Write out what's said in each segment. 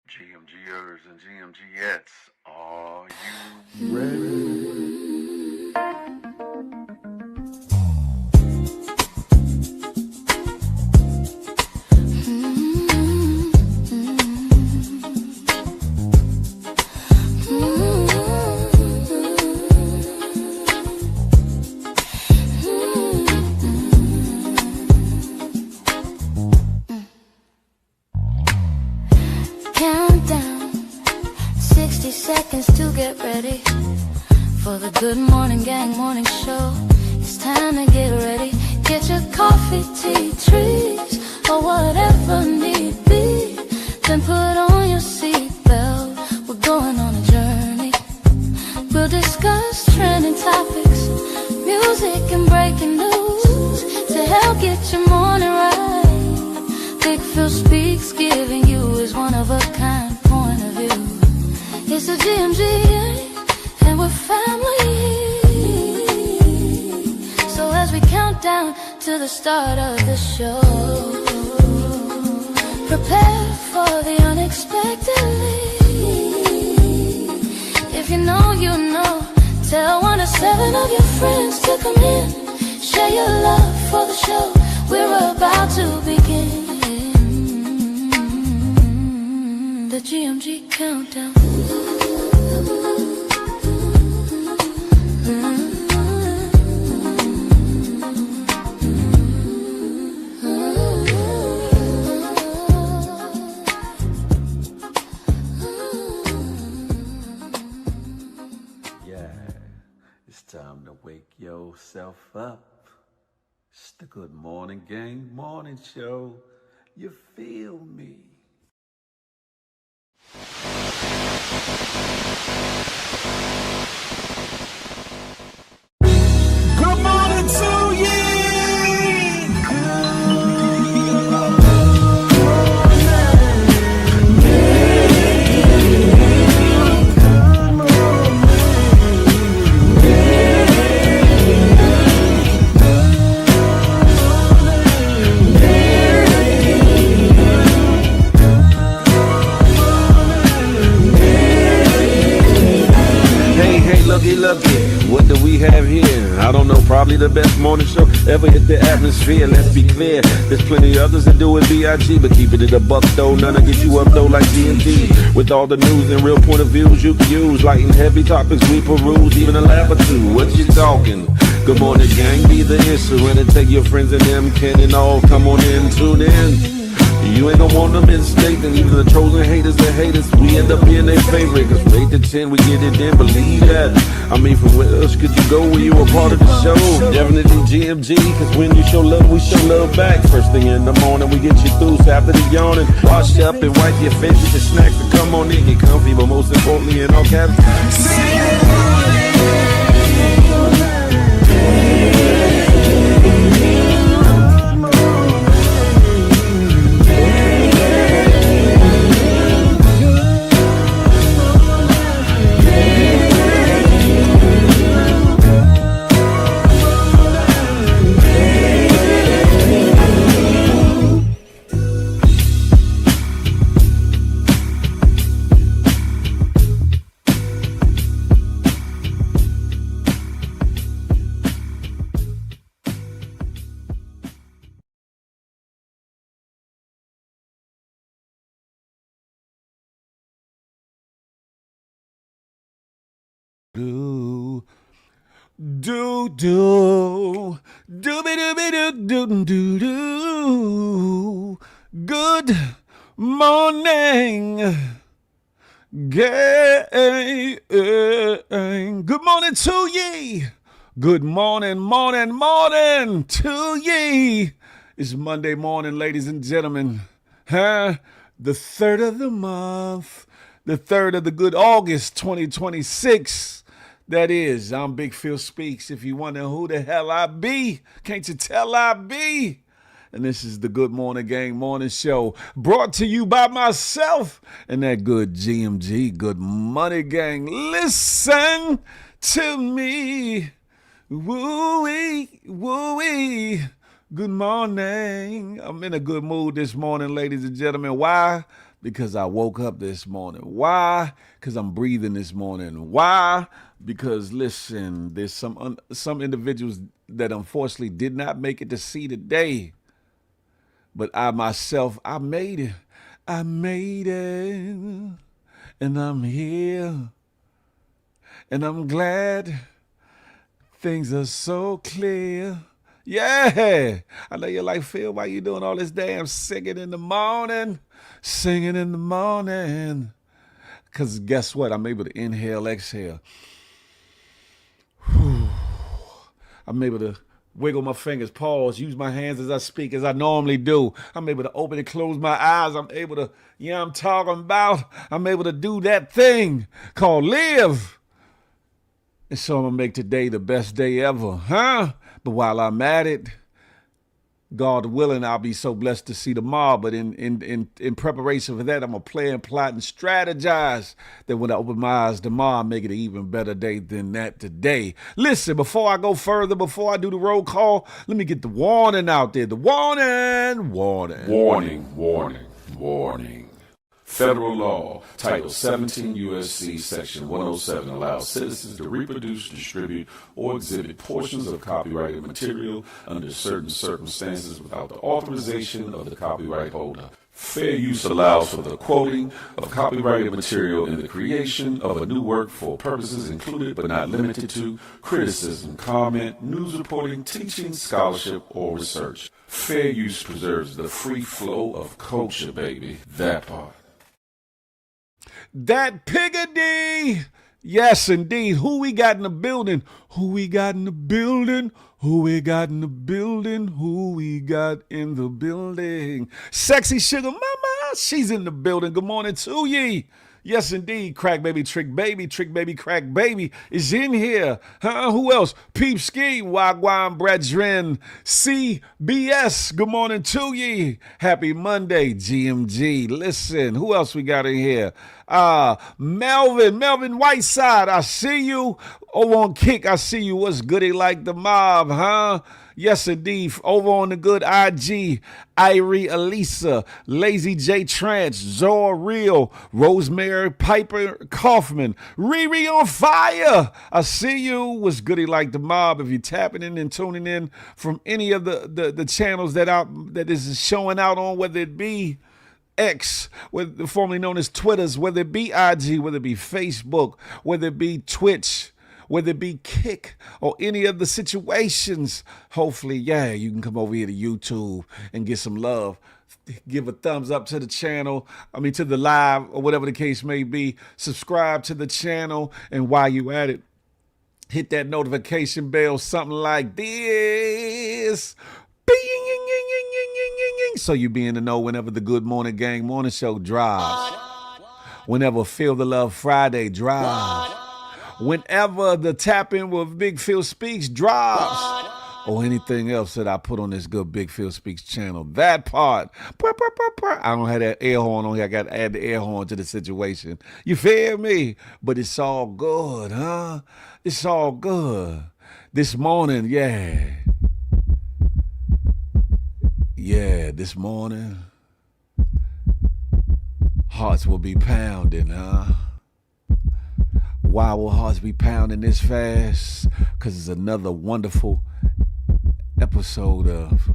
GMGers and GMGettes, are you ready? Countdown, 60 seconds to get ready for the Good Morning Gang morning show. It's time to get ready. Get your coffee, tea, trees, or whatever need be. Then put on your seatbelt. We're going on a journey. We'll discuss trending topics, music and breaking news to help get your morning right. Big Phil speaks, giving you his one-of-a-kind point of view. It's a GMG, and we're family. So as we count down to the start of the show, prepare for the unexpectedly. If you know, you know. Tell 1 to 7 of your friends to come in. Share your love for the show. We're about to begin. The GMG countdown. Yeah, it's time to wake yourself up. It's the Good Morning Gang morning show. You feel me? Good morning to ye. Looky, what do we have here? I don't know, probably the best morning show ever hit the atmosphere. Let's be clear, there's plenty others that do it B.I.G. But keep it at a buck though, none to get you up though like G&T. With all the news and real point of views you can use, light and heavy topics we peruse, even a laugh or two. What you talking? Good morning gang, be the answer. Take your friends and them can and all, come on in, tune in. You ain't gonna want them in state, and even the chosen haters that hate us, we end up being their favorite. Cause from 8 to 10, we get it in, believe that. I mean, from where else could you go when you a part of the show? Definitely GMG, cause when you show love, we show love back. First thing in the morning, we get you through, so after the yawning, wash up and wipe your face with your snacks to come on in, get comfy, but most importantly, in all caps, do do do dooby dooby doo doo doo doo. Good morning, gang. Good morning to ye. Good morning, morning, morning to ye. It's Monday morning, ladies and gentlemen. The 3rd of the month, the 3rd of the good August 2026. That is, I'm Big Phil Speaks. If you wonder who the hell I be, can't you tell I be? And this is the Good Morning Gang morning show, brought to you by myself and that good GMG, Good Money Gang. Listen to me. Woo-wee, woo-wee. Good morning. I'm in a good mood this morning, ladies and gentlemen. Why? Because I woke up this morning. Why? Because I'm breathing this morning. Why? Because listen, there's some individuals that unfortunately did not make it to see the day. But I myself, I made it. I made it. And I'm here. And I'm glad things are so clear. Yeah. I know you're like, Phil, why you doing all this damn singing in the morning? Singing in the morning. Because guess what? I'm able to inhale, exhale. I'm able to wiggle my fingers, pause, use my hands as I speak, as I normally do. I'm able to open and close my eyes. I'm able to, I'm talking about. I'm able to do that thing called live. And so I'm going to make today the best day ever, huh? But while I'm at it, God willing, I'll be so blessed to see tomorrow. But in preparation for that, I'm going to plan, plot, and strategize that when I open my eyes tomorrow, I'll make it an even better day than that today. Listen, before I go further, before I do the roll call, let me get the warning out there. The warning. Warning. Federal law, Title 17 U.S.C. Section 107 allows citizens to reproduce, distribute, or exhibit portions of copyrighted material under certain circumstances without the authorization of the copyright holder. Fair use allows for the quoting of copyrighted material in the creation of a new work for purposes included but not limited to criticism, comment, news reporting, teaching, scholarship, or research. Fair use preserves the free flow of culture, baby. That part. That Piggity. Yes, indeed. Who we got in the building? Who we got in the building? Who we got in the building? Who we got in the building? Sexy Sugar Mama, she's in the building. Good morning to ye. Yes, indeed. Crack baby, trick baby, crack baby is in here. Who else? Peep Ski, Wagwan Brethren, CBS. Good morning to ye. Happy Monday, GMG. Listen, who else we got in here? Melvin Whiteside. I see you. Over on Kick, I see you. What's goody like the mob, huh? Yes, indeed. Over on the good IG, Irie Elisa, Lazy J Trance, Zora Real, Rosemary Piper Kaufman, Riri on fire. I see you. What's goody like the mob? If you're tapping in and tuning in from any of the channels that is showing out on, whether it be X, formerly known as Twitters, whether it be IG, whether it be Facebook, whether it be Twitch, whether it be Kick or any of the situations, hopefully, you can come over here to YouTube and get some love. Give a thumbs up to the channel, to the live or whatever the case may be. Subscribe to the channel, and while you at it, hit that notification bell, something like this. So you be in the know whenever the Good Morning Gang morning show drops. Whenever Feel the Love Friday drops. Whenever the Tap In with Big Phil Speaks drops, or anything else that I put on this good Big Phil Speaks channel. That part. I don't have that air horn on here. I got to add the air horn to the situation. You feel me? But it's all good, huh? It's all good. This morning, this morning, hearts will be pounding, huh? Why will hearts be pounding this fast? Because it's another wonderful episode of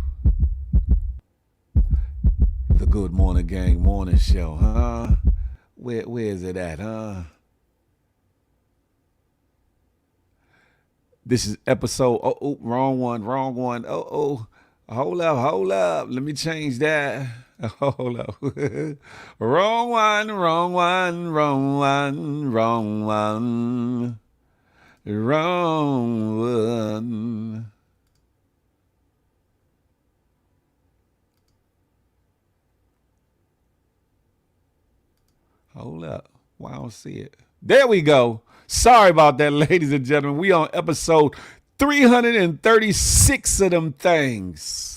the Good Morning Gang morning show, huh? Where is it at, huh? This is episode, wrong one. Hold up. Let me change that. Hold up. Wrong one. Hold up. Why I don't see it? There we go. Sorry about that, ladies and gentlemen. We on episode 336 of them things.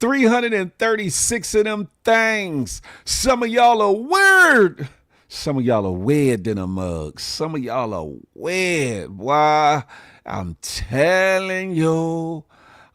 336 of them things. Some of y'all are weird. Some of y'all are weird than a mug. Some of y'all are weird. Why? I'm telling you.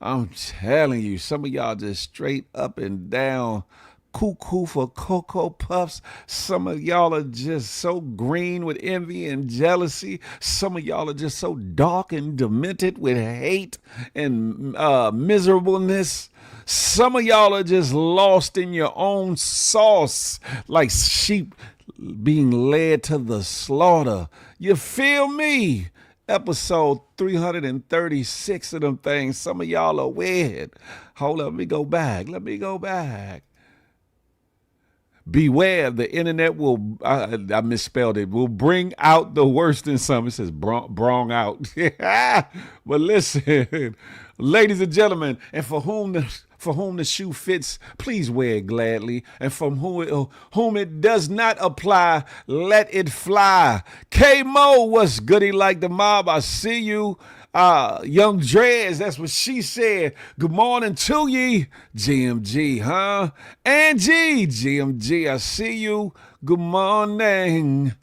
Some of y'all just straight up and down cuckoo for Cocoa Puffs. Some of y'all are just so green with envy and jealousy. Some of y'all are just so dark and demented with hate and miserableness. Some of y'all are just lost in your own sauce, like sheep being led to the slaughter. You feel me? Episode 336 of them things. Some of y'all are weird. Hold up, let me go back. Beware, the internet will, I misspelled it, will bring out the worst in some. It says brong out. But listen, ladies and gentlemen, and for whom the shoe fits, please wear it gladly. And from whom it does not apply, let it fly. K-Mo, what's goody like the mob? I see you. Young Dreads, that's what she said. Good morning to ye. GMG, huh? Angie, GMG, I see you. Good morning,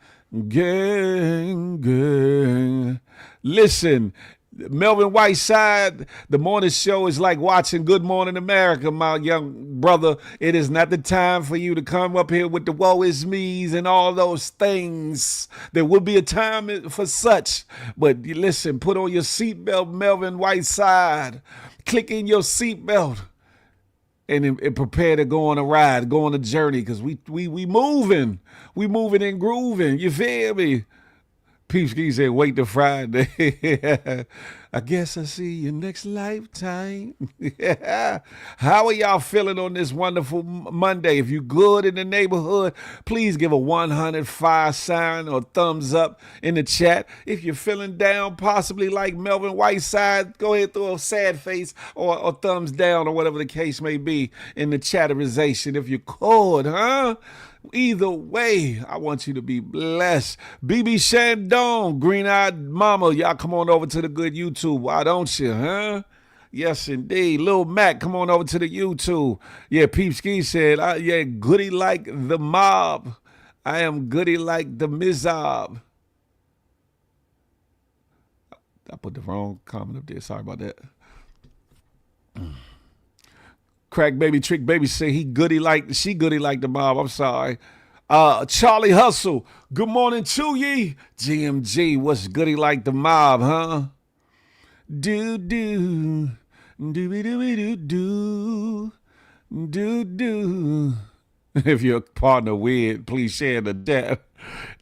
gang. Listen, Melvin Whiteside, the morning show is like watching Good Morning America, my young brother. It is not the time for you to come up here with the woe is me's and all those things. There will be a time for such. But listen, put on your seatbelt, Melvin Whiteside. Click in your seatbelt and prepare to go on a ride, go on a journey, because we moving. We moving and grooving. You feel me? Peepski said, wait till Friday. I guess I'll see you next lifetime. How are y'all feeling on this wonderful Monday? If you good in the neighborhood, please give a 105 sign or thumbs up in the chat. If you're feeling down, possibly like Melvin Whiteside, go ahead, throw a sad face or thumbs down or whatever the case may be in the chatterization. If you're cold, huh? Either way, I want you to be blessed. BB Shandong, Green-Eyed Mama, y'all come on over to the good YouTube. Why don't you, huh? Yes, indeed. Lil Mac, come on over to the YouTube. Yeah, Peep Ski said, yeah, goody like the mob. I am goody like the Mizab. I put the wrong comment up there. Sorry about that. Crack baby, trick baby say she goody like the mob. I'm sorry. Charlie Hustle, good morning to ye. GMG, what's goody like the mob, huh? Do do do do do do do. If you're a partner with, please share the chat.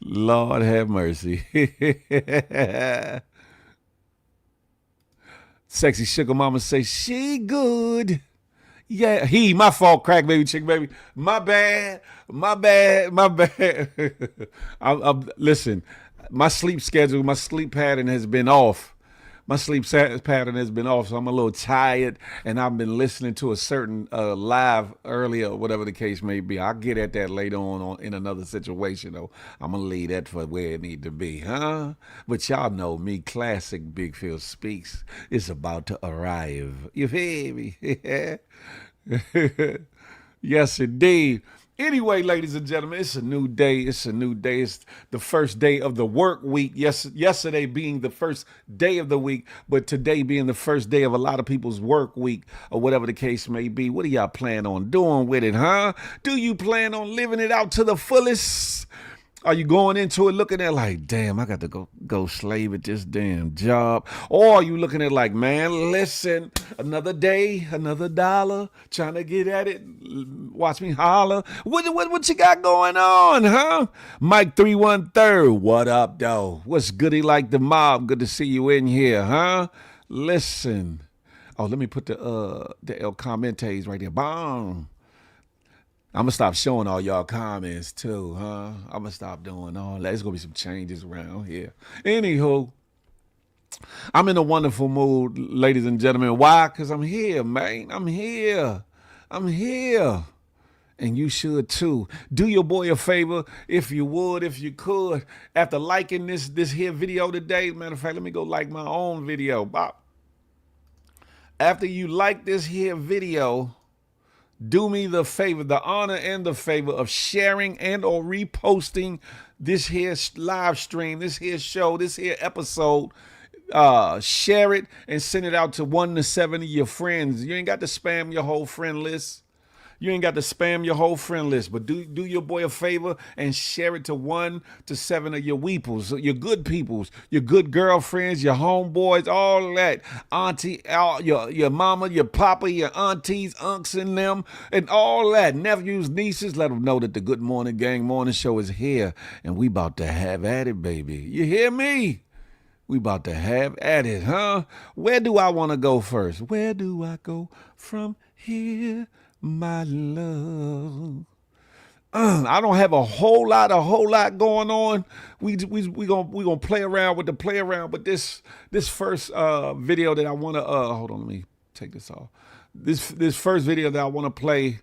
Lord have mercy. Sexy sugar mama say she good. Yeah, my fault, crack baby, chick baby. My bad. Listen, my sleep schedule, my sleep pattern has been off. So I'm a little tired, and I've been listening to a certain live earlier, whatever the case may be. I'll get at that later on in another situation, though. I'm going to leave that for where it need to be, huh? But y'all know me, classic Big Phil Speaks is about to arrive. You feel me? Yes, indeed. Anyway, ladies and gentlemen, it's a new day. It's the first day of the work week. Yesterday being the first day of the week, but today being the first day of a lot of people's work week or whatever the case may be. What do y'all plan on doing with it, huh? Do you plan on living it out to the fullest? Are you going into it looking at like, damn, I got to go slave at this damn job? Or are you looking at like, man, listen, another day, another dollar, trying to get at it, watch me holler. What you got going on, huh? Mike 313, what up, though? What's goody like the mob? Good to see you in here, huh? Listen. Oh, let me put the El Commentes right there. Boom. I'm going to stop showing all y'all comments too, huh? I'm going to stop doing all that. There's going to be some changes around here. Anywho, I'm in a wonderful mood, ladies and gentlemen. Why? Because I'm here, man. I'm here. And you should too. Do your boy a favor, if you would, if you could. After liking this here video today, matter of fact, let me go like my own video. Bob. After you like this here video, do me the favor, the honor and the favor of sharing and or reposting this here live stream, this here show, this here episode. Share it and send it out to 1 to 7 of your friends. You ain't got to spam your whole friend list. You ain't got to spam your whole friend list, but do your boy a favor and share it to 1 to 7 of your weeples, your good peoples, your good girlfriends, your homeboys, all that. Auntie, your mama, your papa, your aunties, unks and them, and all that. Nephews, nieces, let them know that the Good Morning Gang Morning Show is here, and we about to have at it, baby. You hear me? We about to have at it, huh? Where do I want to go first? Where do I go from here, my love? I don't have a whole lot going on. We gonna play around with the play around, but this first video that I want to hold on, let me take this off. This first video that I want to play.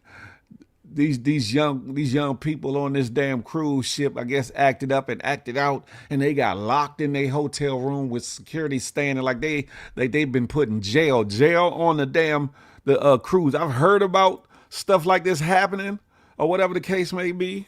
These young people on this damn cruise ship, I guess, acted up and acted out, and they got locked in their hotel room with security standing like they've been put in jail on the cruise. I've heard about stuff like this happening, or whatever the case may be.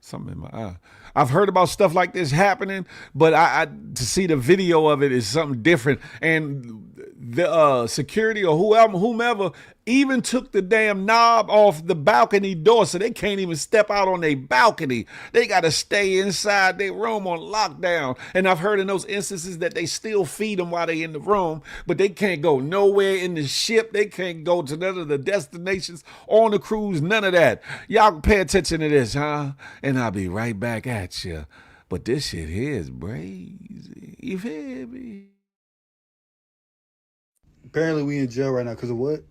Something in my eye. I've heard about stuff like this happening, but I to see the video of it is something different. And the security or whomever even took the damn knob off the balcony door, so they can't even step out on their balcony. They got to stay inside their room on lockdown. And I've heard in those instances that they still feed them while they in the room, but they can't go nowhere in the ship. They can't go to none of the destinations on the cruise, none of that. Y'all pay attention to this, huh? And I'll be right back at you. But this shit here is crazy. You feel me? Apparently we in jail right now because of what?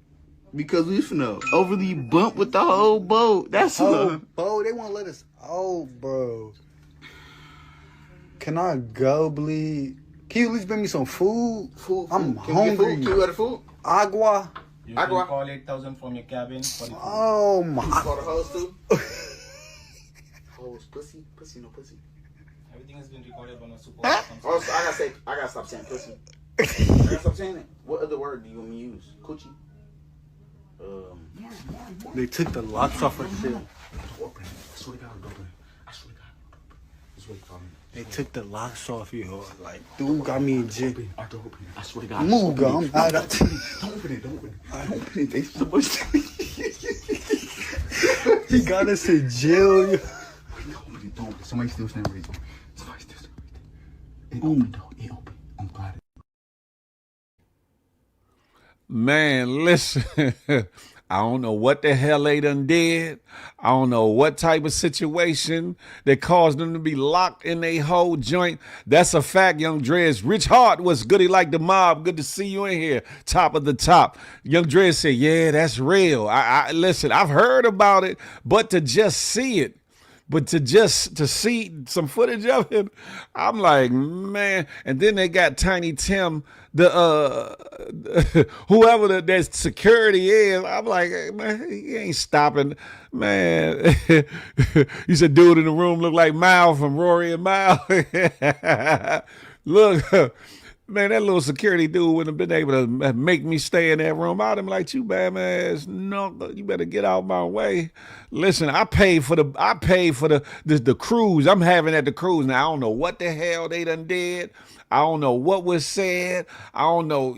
Because we finna overly bump with the whole boat. That's Oh, bro, they won't let us. Oh, bro. Can I go, bleed? Can you at least bring me some food? I'm hungry. Can you order food? Agua. You can call 8,000 from your cabin for the food. Oh, my. For the hoes too? Hoes, pussy, no pussy. Everything has been recorded on a super. Oh, so I gotta stop saying pussy. I gotta stop saying it. What other word do you want me to use? Coochie? They took the locks off our shit. I swear to God, I swear to God. That's what he called me. They took the locks off you. Like, dude got me in jail. I swear to God. Move, girl. I'm out of Don't open it. They supposed to. He got us in jail. Don't open it. Somebody still standing right there. It opened though. It opened. I'm glad. Man, listen, I don't know what the hell they done did. I don't know what type of situation that caused them to be locked in a whole joint. That's a fact, Young Drez. Rich Hart was goody like the mob. Good to see you in here. Top of the top. Young Drez said, yeah, that's real. Listen, I've heard about it, but to just see it, to see some footage of it, I'm like, man. And then they got Tiny Tim, whoever that security is. I'm like, man, he ain't stopping, man. You said dude in the room look like Mal from Rory and Mal. Look. Man, that little security dude wouldn't have been able to make me stay in that room. I'd have been like, you bad ass, no, you better get out my way. Listen, I paid for the cruise. I'm having at the cruise. Now, I don't know what the hell they done did. I don't know what was said. I don't know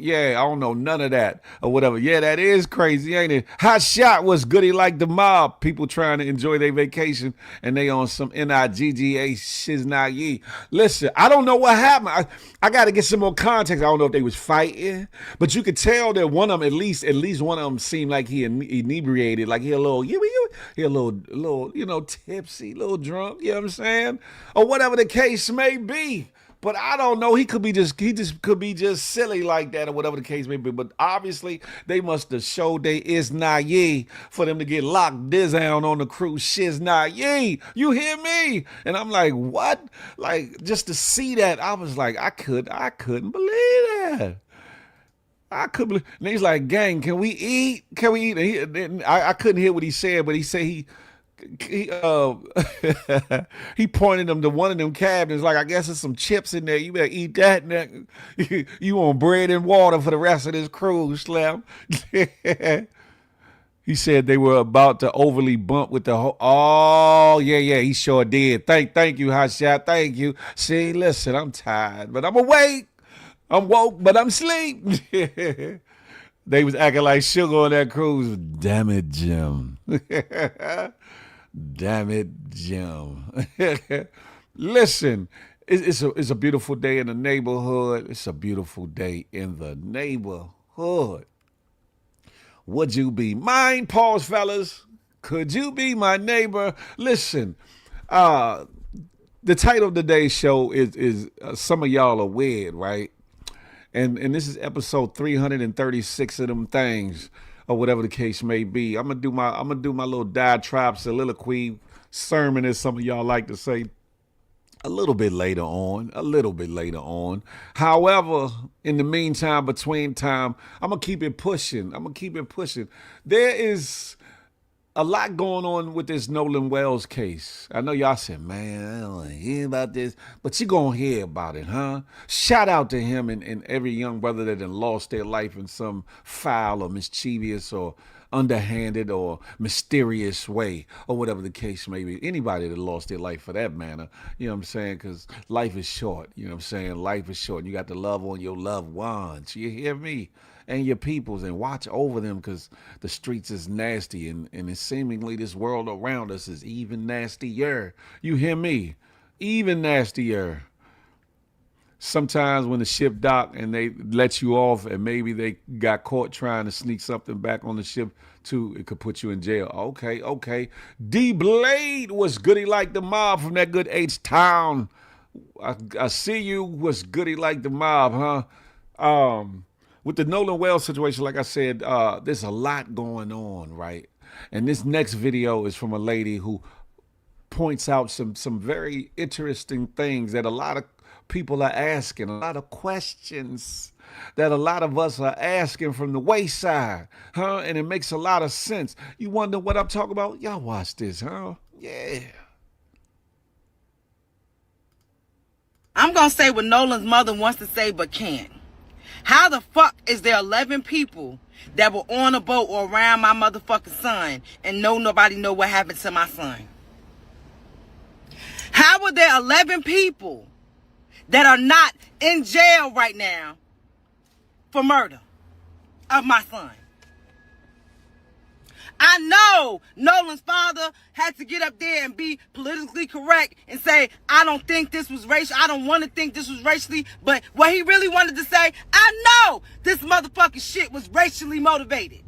none of that or whatever. Yeah, that is crazy, ain't it? Hot Shot was goody like the mob. People trying to enjoy their vacation and they on some NIGGA shiznayi. Listen, I don't know what happened. I got to get some more context. I don't know if they was fighting, but you could tell that one of them, at least one of them seemed like he inebriated, like he a little, tipsy, little drunk, you know what I'm saying? Or whatever the case may be. But I don't know. He could be just silly like that or whatever the case may be. But obviously they must have showed they is not ye for them to get locked down on the cruise. Shiz not ye. You hear me? And I'm like, what? Like, just to see that, I was like, I couldn't believe that. I couldn't believe. And he's like, gang, can we eat? Can we eat? And I couldn't hear what he said, but he said he pointed them to one of them cabins, like, I guess there's some chips in there. You better eat that. You want bread and water for the rest of this cruise, Slim. He said they were about to overly bump with the whole. Oh, yeah, he sure did. Thank you, Hot Shot. Thank you. See, listen, I'm tired, but I'm awake. I'm woke, but I'm asleep. They was acting like sugar on that cruise. Damn it, Jim. Damn it, Jim. Listen, it's a beautiful day in the neighborhood. It's a beautiful day in the neighborhood. Would you be mine? Pause, fellas. Could you be my neighbor? Listen, the title of today's show is some of y'all are weird, right? And this is episode 336 of them things, or whatever the case may be. I'm gonna do my little diatribe soliloquy sermon, as some of y'all like to say, a little bit later on. However, in the meantime, between time, I'm gonna keep it pushing. There is a lot going on with this Nolan Wells case. I know y'all said, man, I don't want to hear about this, but you're going to hear about it, huh? Shout out to him and every young brother that had lost their life in some foul or mischievous or underhanded or mysterious way, or whatever the case may be. Anybody that lost their life for that matter, you know what I'm saying? Because life is short, you know what I'm saying? Life is short. You got to love on your loved ones. You hear me? And your peoples, and watch over them, because the streets is nasty, and it's seemingly this world around us is even nastier. You hear me? Even nastier. Sometimes when the ship dock and they let you off and maybe they got caught trying to sneak something back on the ship too, it could put you in jail. Okay. D Blade was goody like the mob from that good H-Town. I see you was goody like the mob, huh? With the Nolan Wells situation, like I said, there's a lot going on, right? And this next video is from a lady who points out some very interesting things that a lot of people are asking, a lot of questions that a lot of us are asking from the wayside, huh? And it makes a lot of sense. You wonder what I'm talking about? Y'all watch this, huh? Yeah. I'm going to say what Nolan's mother wants to say but can't. How the fuck is there 11 people that were on a boat or around my motherfucking son and nobody know what happened to my son? How are there 11 people that are not in jail right now for murder of my son? I know Nolan's father had to get up there and be politically correct and say, I don't think this was racial. I don't want to think this was racially. But what he really wanted to say, I know this motherfucking shit was racially motivated.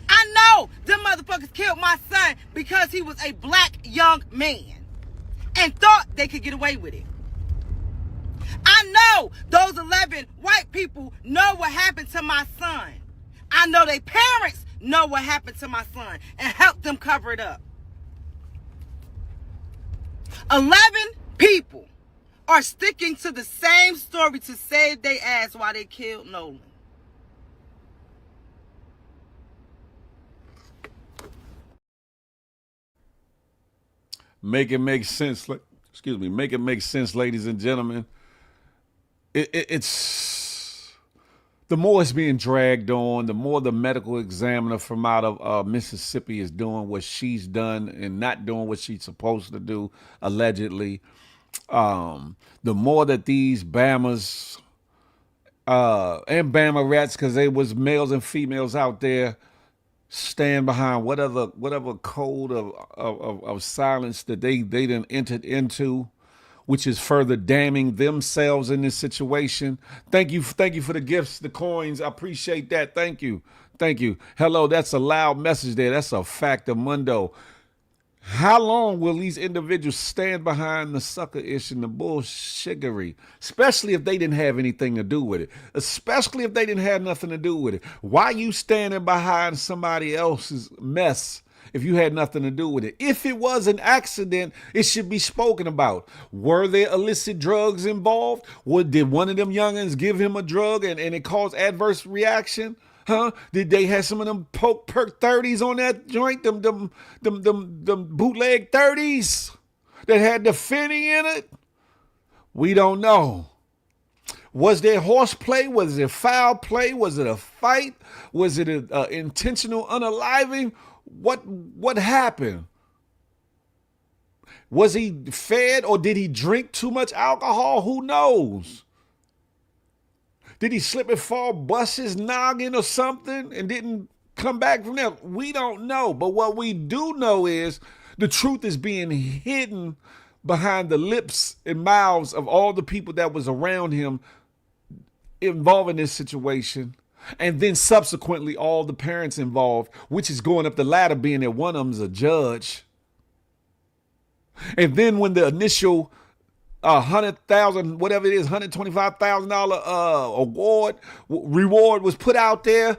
I know them motherfuckers killed my son because he was a black young man and thought they could get away with it. I know those 11 white people know what happened to my son. I know their parents know what happened to my son and help them cover it up. 11 people are sticking to the same story to save their ass while they killed Nolan. Make it make sense. Make it make sense, ladies and gentlemen. It's the more it's being dragged on, the more the medical examiner from out of Mississippi is doing what she's done and not doing what she's supposed to do, allegedly. The more that these Bamas and Bama rats, because they was males and females out there, stand behind whatever code of silence that they done entered into, which is further damning themselves in this situation. Thank you for the gifts, the coins. I appreciate that. Thank you. Hello, that's a loud message there. That's a factor mundo. How long will these individuals stand behind the sucker-ish and the bullshittery, especially if they didn't have anything to do with it, especially if they didn't have nothing to do with it? Why are you standing behind somebody else's mess if you had nothing to do with it? If it was an accident, it should be spoken about. Were there illicit drugs involved? Did one of them youngins give him a drug and it caused adverse reaction? Huh? Did they have some of them perk 30s on that joint? Them bootleg 30s that had the Finny in it? We don't know. Was there horseplay? Was it foul play? Was it a fight? Was it an intentional unaliving? What happened? Was he fed or did he drink too much alcohol? Who knows? Did he slip and fall, bust his noggin or something and didn't come back from there? We don't know. But what we do know is the truth is being hidden behind the lips and mouths of all the people that was around him involved in this situation. And then subsequently all the parents involved, which is going up the ladder being that one of them's a judge. And then when the initial 100,000, whatever it is, $125,000 reward was put out there,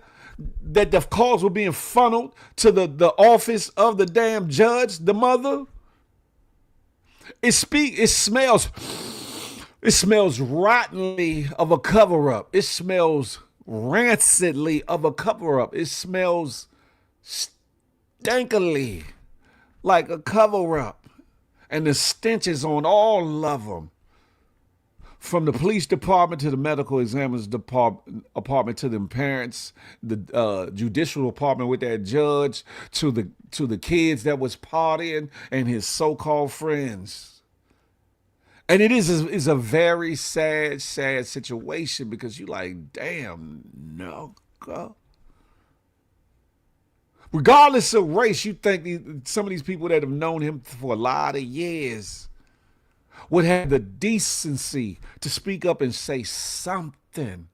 that the calls were being funneled to the office of the damn judge, the mother. It smells rottenly of a cover-up. It smells rancidly of a cover-up. It smells stinkily like a cover-up. And the stench is on all of them. From the police department to the medical examiner's apartment to them parents, the judicial department with that judge, to the kids that was partying and his so-called friends. And it is a very sad situation because you like, damn, no. Regardless of race, you think some of these people that have known him for a lot of years would have the decency to speak up and say something.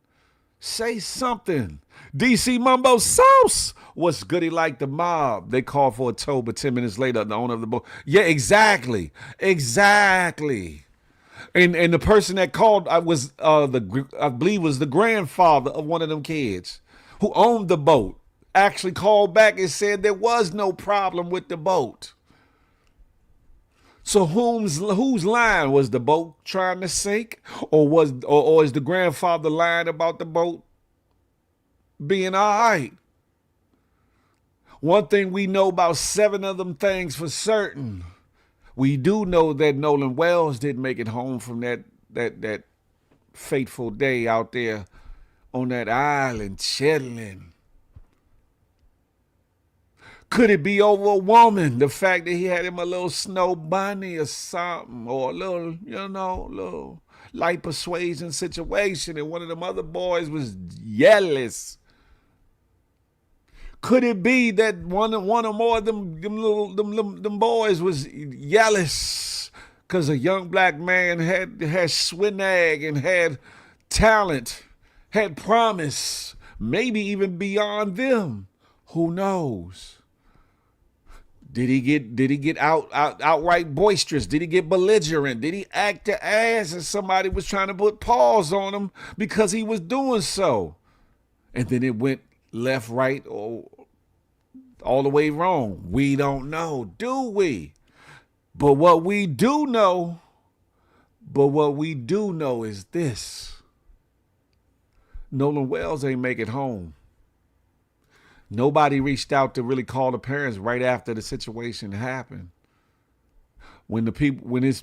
Say something. DC Mumbo Sauce. What's goody like the mob? They called for a tow, but 10 minutes later, the owner of the boat. Yeah, exactly. And the person that called I believe was the grandfather of one of them kids who owned the boat. Actually called back and said there was no problem with the boat. So whose line was the boat trying to sink, or is the grandfather lying about the boat being all right? One thing we know about 7 of them things for certain. We do know that Nolan Wells didn't make it home from that fateful day out there on that island chilling. Could it be over a woman? The fact that he had him a little snow bunny or something, or a little light persuasion situation, and one of them other boys was jealous. Could it be that one or more of them boys was jealous because a young black man had swinag and had talent, had promise, maybe even beyond them? Who knows? Did he get outright boisterous? Did he get belligerent? Did he act the ass and somebody was trying to put paws on him because he was doing so? And then it went left, right, or all the way wrong. We don't know, do we? But what we do know is this. Nolan Wells ain't make it home. Nobody reached out to really call the parents right after the situation happened. When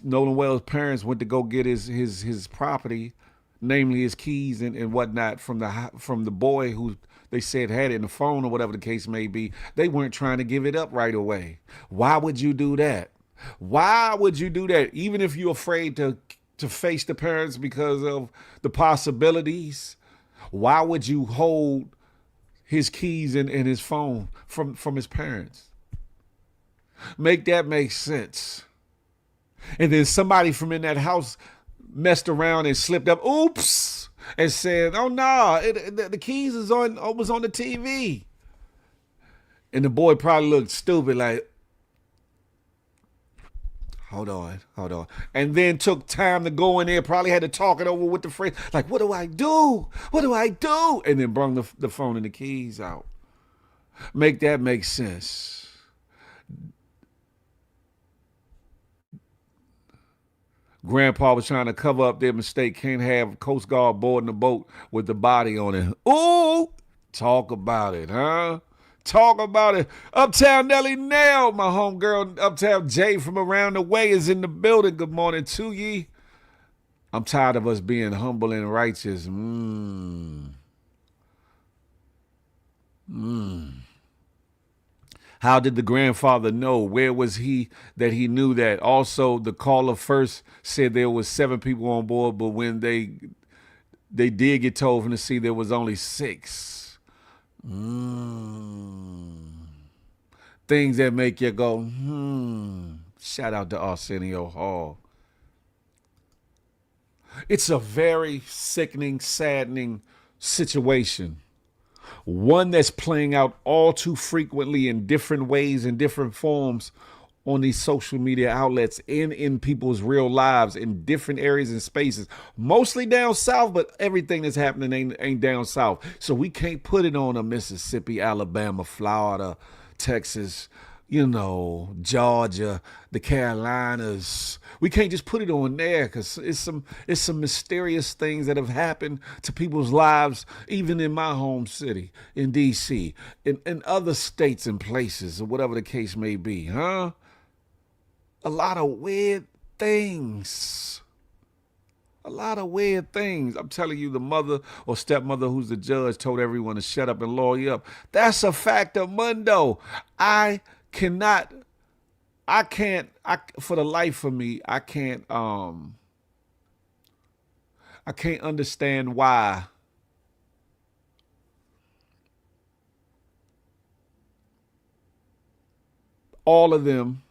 Nolan Wells' parents went to go get his property, namely his keys and whatnot from the boy who they said had it in the phone or whatever the case may be, they weren't trying to give it up right away. Why would you do that? Why would you do that? Even if you're afraid to face the parents because of the possibilities, why would you hold his keys and his phone from his parents? Make that make sense. And then somebody from in that house messed around and slipped up, oops, and said, oh no, the keys was on the TV. And the boy probably looked stupid like, hold on. And then took time to go in there, probably had to talk it over with the friend. Like, what do I do? And then brought the phone and the keys out. Make that make sense. Grandpa was trying to cover up their mistake. Can't have Coast Guard boarding the boat with the body on it. Ooh, talk about it, huh? Talk about it. Uptown Nelly Nail, my homegirl, Uptown Jay from around the way is in the building. Good morning to ye. I'm tired of us being humble and righteous. How did the grandfather know? Where was he that he knew that? Also, the caller first said there was 7 people on board, but when they they did get told from the sea there was only 6. Things that make you go, Shout out to Arsenio Hall. It's a very sickening, saddening situation. One that's playing out all too frequently in different ways, in different forms on these social media outlets and in people's real lives in different areas and spaces, mostly down south, but everything that's happening ain't down south. So we can't put it on a Mississippi, Alabama, Florida, Texas, Georgia, the Carolinas. We can't just put it on there because it's some mysterious things that have happened to people's lives, even in my home city, in D.C., in other states and places, or whatever the case may be, huh? A lot of weird things. A lot of weird things. I'm telling you, the mother or stepmother who's the judge told everyone to shut up and lawyer up. That's a fact of mundo. For the life of me, I can't understand why all of them,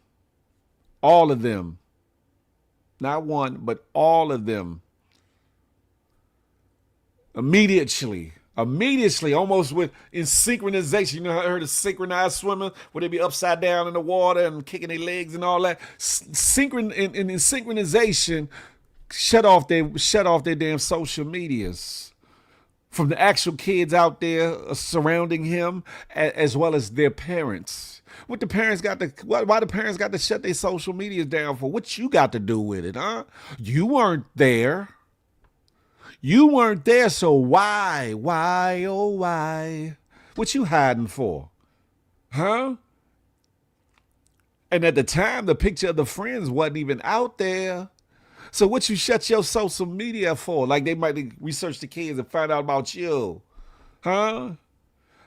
not one, but all of them, immediately, almost in synchronization. You know, I heard of synchronized swimming, where they be upside down in the water and kicking their legs and all that. In synchronization, shut off their damn social medias from the actual kids out there surrounding him, as well as their parents. Why the parents got to shut their social medias down for? What you got to do with it, huh? You weren't there. So why, oh why? What you hiding for? Huh? And at the time, the picture of the friends wasn't even out there. So what you shut your social media for? Like they might research the kids and find out about you. Huh?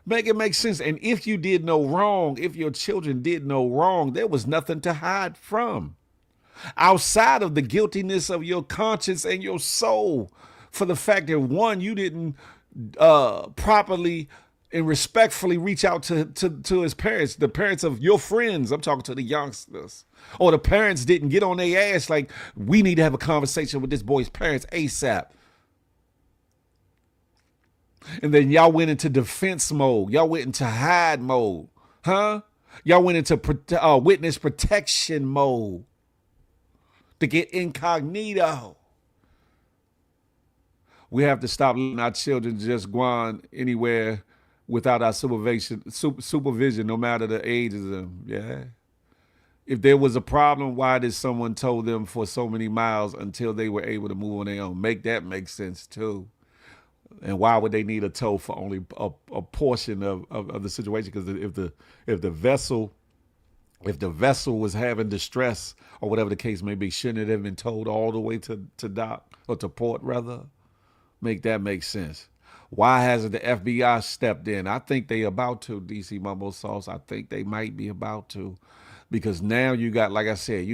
Make it make sense. And if you did no wrong, if your children did no wrong, there was nothing to hide from. Outside of the guiltiness of your conscience and your soul for the fact that, one, you didn't properly and respectfully reach out to his parents, the parents of your friends. I'm talking to the youngsters. Or the parents didn't get on their ass like, we need to have a conversation with this boy's parents ASAP. And then y'all went into defense mode. Y'all went into hide mode. Huh? Y'all went into witness protection mode to get incognito. We have to stop letting our children just go on anywhere without our supervision, no matter the ages of them. Yeah. If there was a problem, why did someone tow them for so many miles until they were able to move on their own? Make that make sense too. And why would they need a tow for only a portion of the situation? Because if the vessel was having distress or whatever the case may be, shouldn't it have been towed all the way to dock or to port rather? Make that make sense. Why hasn't the FBI stepped in? I think they about to, DC Mumbo Sauce. I think they might be about to, because now you got, like I said,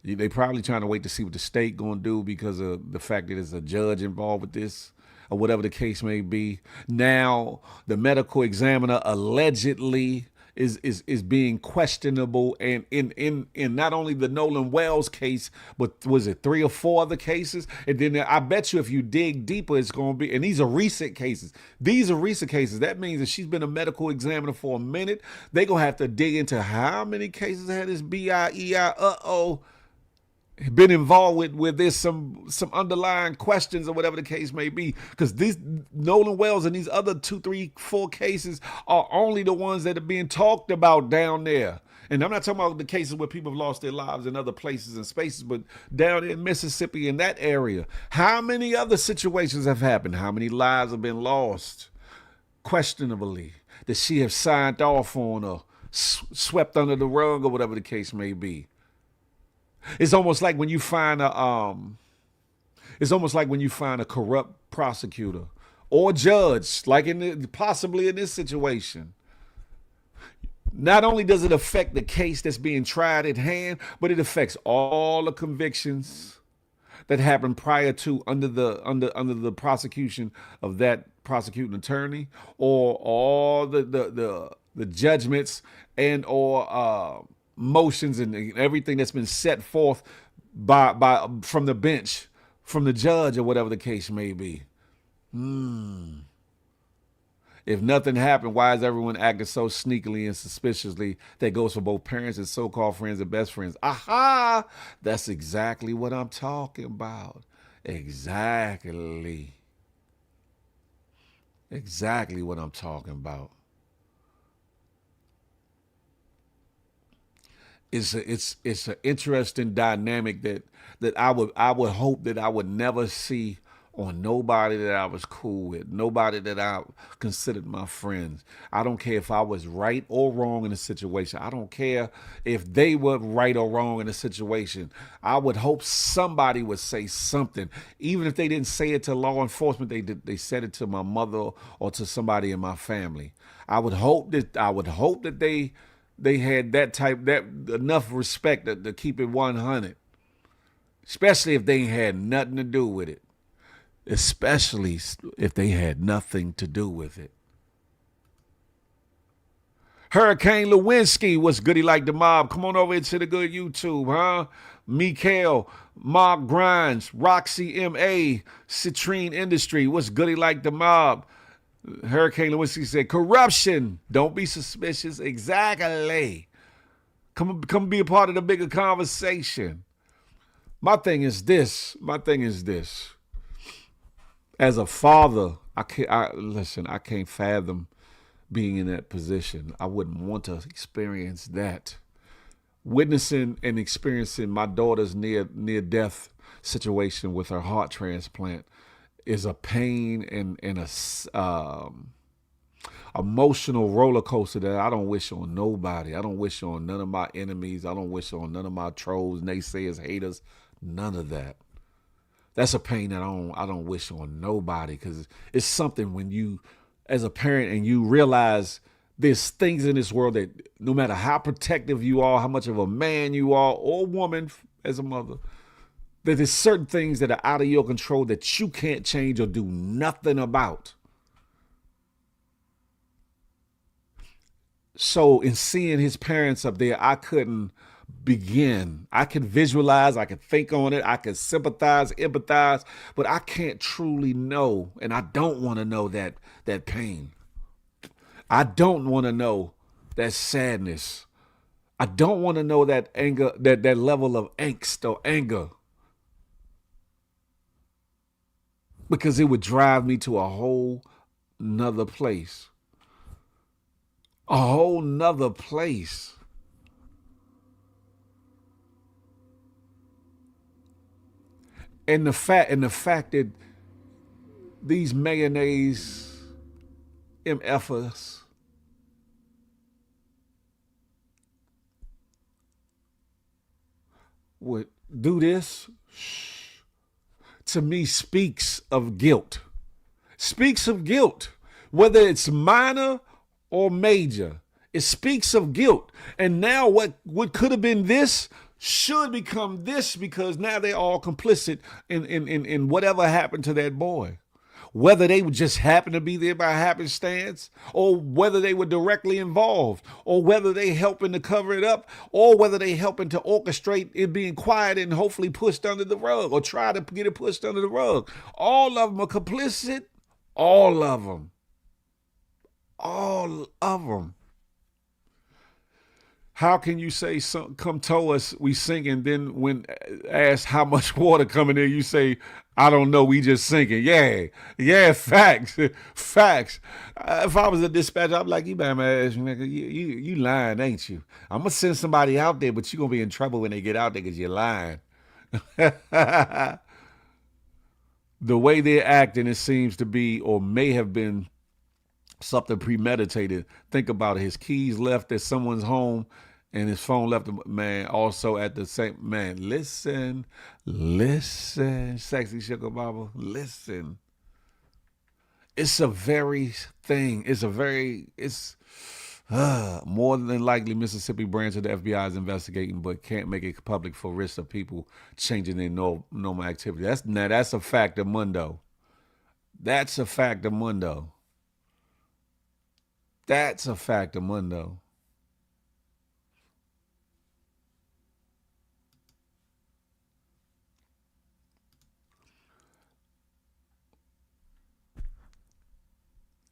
they probably trying to wait to see what the state going to do because of the fact that there's a judge involved with this, or whatever the case may be. Now, the medical examiner allegedly is being questionable, and in not only the Nolan Wells case, but was it 3 or 4 other cases? And then I bet you if you dig deeper, it's going to be, and these are recent cases. That means that she's been a medical examiner for a minute. They're going to have to dig into how many cases had this BIEI, been involved with where there's some underlying questions or whatever the case may be, because these Nolan Wells and these other 2, 3, 4 cases are only the ones that are being talked about down there. And I'm not talking about the cases where people have lost their lives in other places and spaces, but down in Mississippi, in that area, how many other situations have happened? How many lives have been lost questionably that she have signed off on or swept under the rug or whatever the case may be? It's almost like when you find a corrupt prosecutor or judge, like possibly in this situation. Not only does it affect the case that's being tried at hand, but it affects all the convictions that happened prior to under the prosecution of that prosecuting attorney, or all the judgments and or motions and everything that's been set forth by from the bench, from the judge, or whatever the case may be. If nothing happened, why is everyone acting so sneakily and suspiciously? That goes for both parents and so-called friends and best friends. Aha! That's exactly what I'm talking about. Exactly what I'm talking about. It's an interesting dynamic that I would hope that I would never see on nobody that I was cool with, nobody that I considered my friends. I don't care if I was right or wrong in a situation. I don't care if they were right or wrong in a situation. I would hope somebody would say something, even if they didn't say it to law enforcement. They said it to my mother or to somebody in my family. I would hope that they had that enough respect to keep it 100, especially if they had nothing to do with it. Especially if they had nothing to do with it. Hurricane Lewinsky, what's goody like the mob? Come on over into the good YouTube, huh? Mikael, Mark Grimes, Roxy M.A., Citrine Industry, what's goody like the mob? Hurricane Lewinsky said, corruption, don't be suspicious. Exactly. Come be a part of the bigger conversation. My thing is this. As a father, I can't fathom being in that position. I wouldn't want to experience that. Witnessing and experiencing my daughter's near death situation with her heart transplant is a pain and a emotional roller coaster that I don't wish on nobody. I don't wish on none of my enemies. I don't wish on none of my trolls, naysayers, haters, none of that. That's a pain that I don't wish on nobody, because it's something when you, as a parent, and you realize there's things in this world that no matter how protective you are, how much of a man you are or woman as a mother, that there's certain things that are out of your control that you can't change or do nothing about. So in seeing his parents up there, I couldn't begin. I can visualize, I can think on it, I can sympathize, empathize, but I can't truly know, and I don't want to know that pain. I don't want to know that sadness. I don't want to know that anger, that level of angst or anger, because it would drive me to a whole nother place. A whole nother place. And the fact that these mayonnaise MFers would do this, to me speaks of guilt. Speaks of guilt. Whether it's minor or major, it speaks of guilt. And now what could have been this should become this, because now they're all complicit in whatever happened to that boy. Whether they would just happen to be there by happenstance, or whether they were directly involved, or whether they helping to cover it up, or whether they helping to orchestrate it being quiet and hopefully pushed under the rug, or try to get it pushed under the rug. All of them are complicit. All of them. All of them. How can you say, come tow us, we singing, then when asked how much water coming in, you say, I don't know, we just sinking. Yeah, facts, facts. If I was a dispatcher, I'd be like, you better ass nigga, you lying, ain't you? I'm going to send somebody out there, but you're going to be in trouble when they get out there because you're lying. The way they're acting, it seems to be, or may have been, something premeditated. Think about it. His keys left at someone's home, and his phone left, man, also at the same, man, listen, sexy sugar mama, listen. It's a very thing. It's More than likely, Mississippi branch of the FBI is investigating, but can't make it public for risk of people changing their normal activity. That's a fact of mundo. That's a fact of mundo. That's a fact of mundo.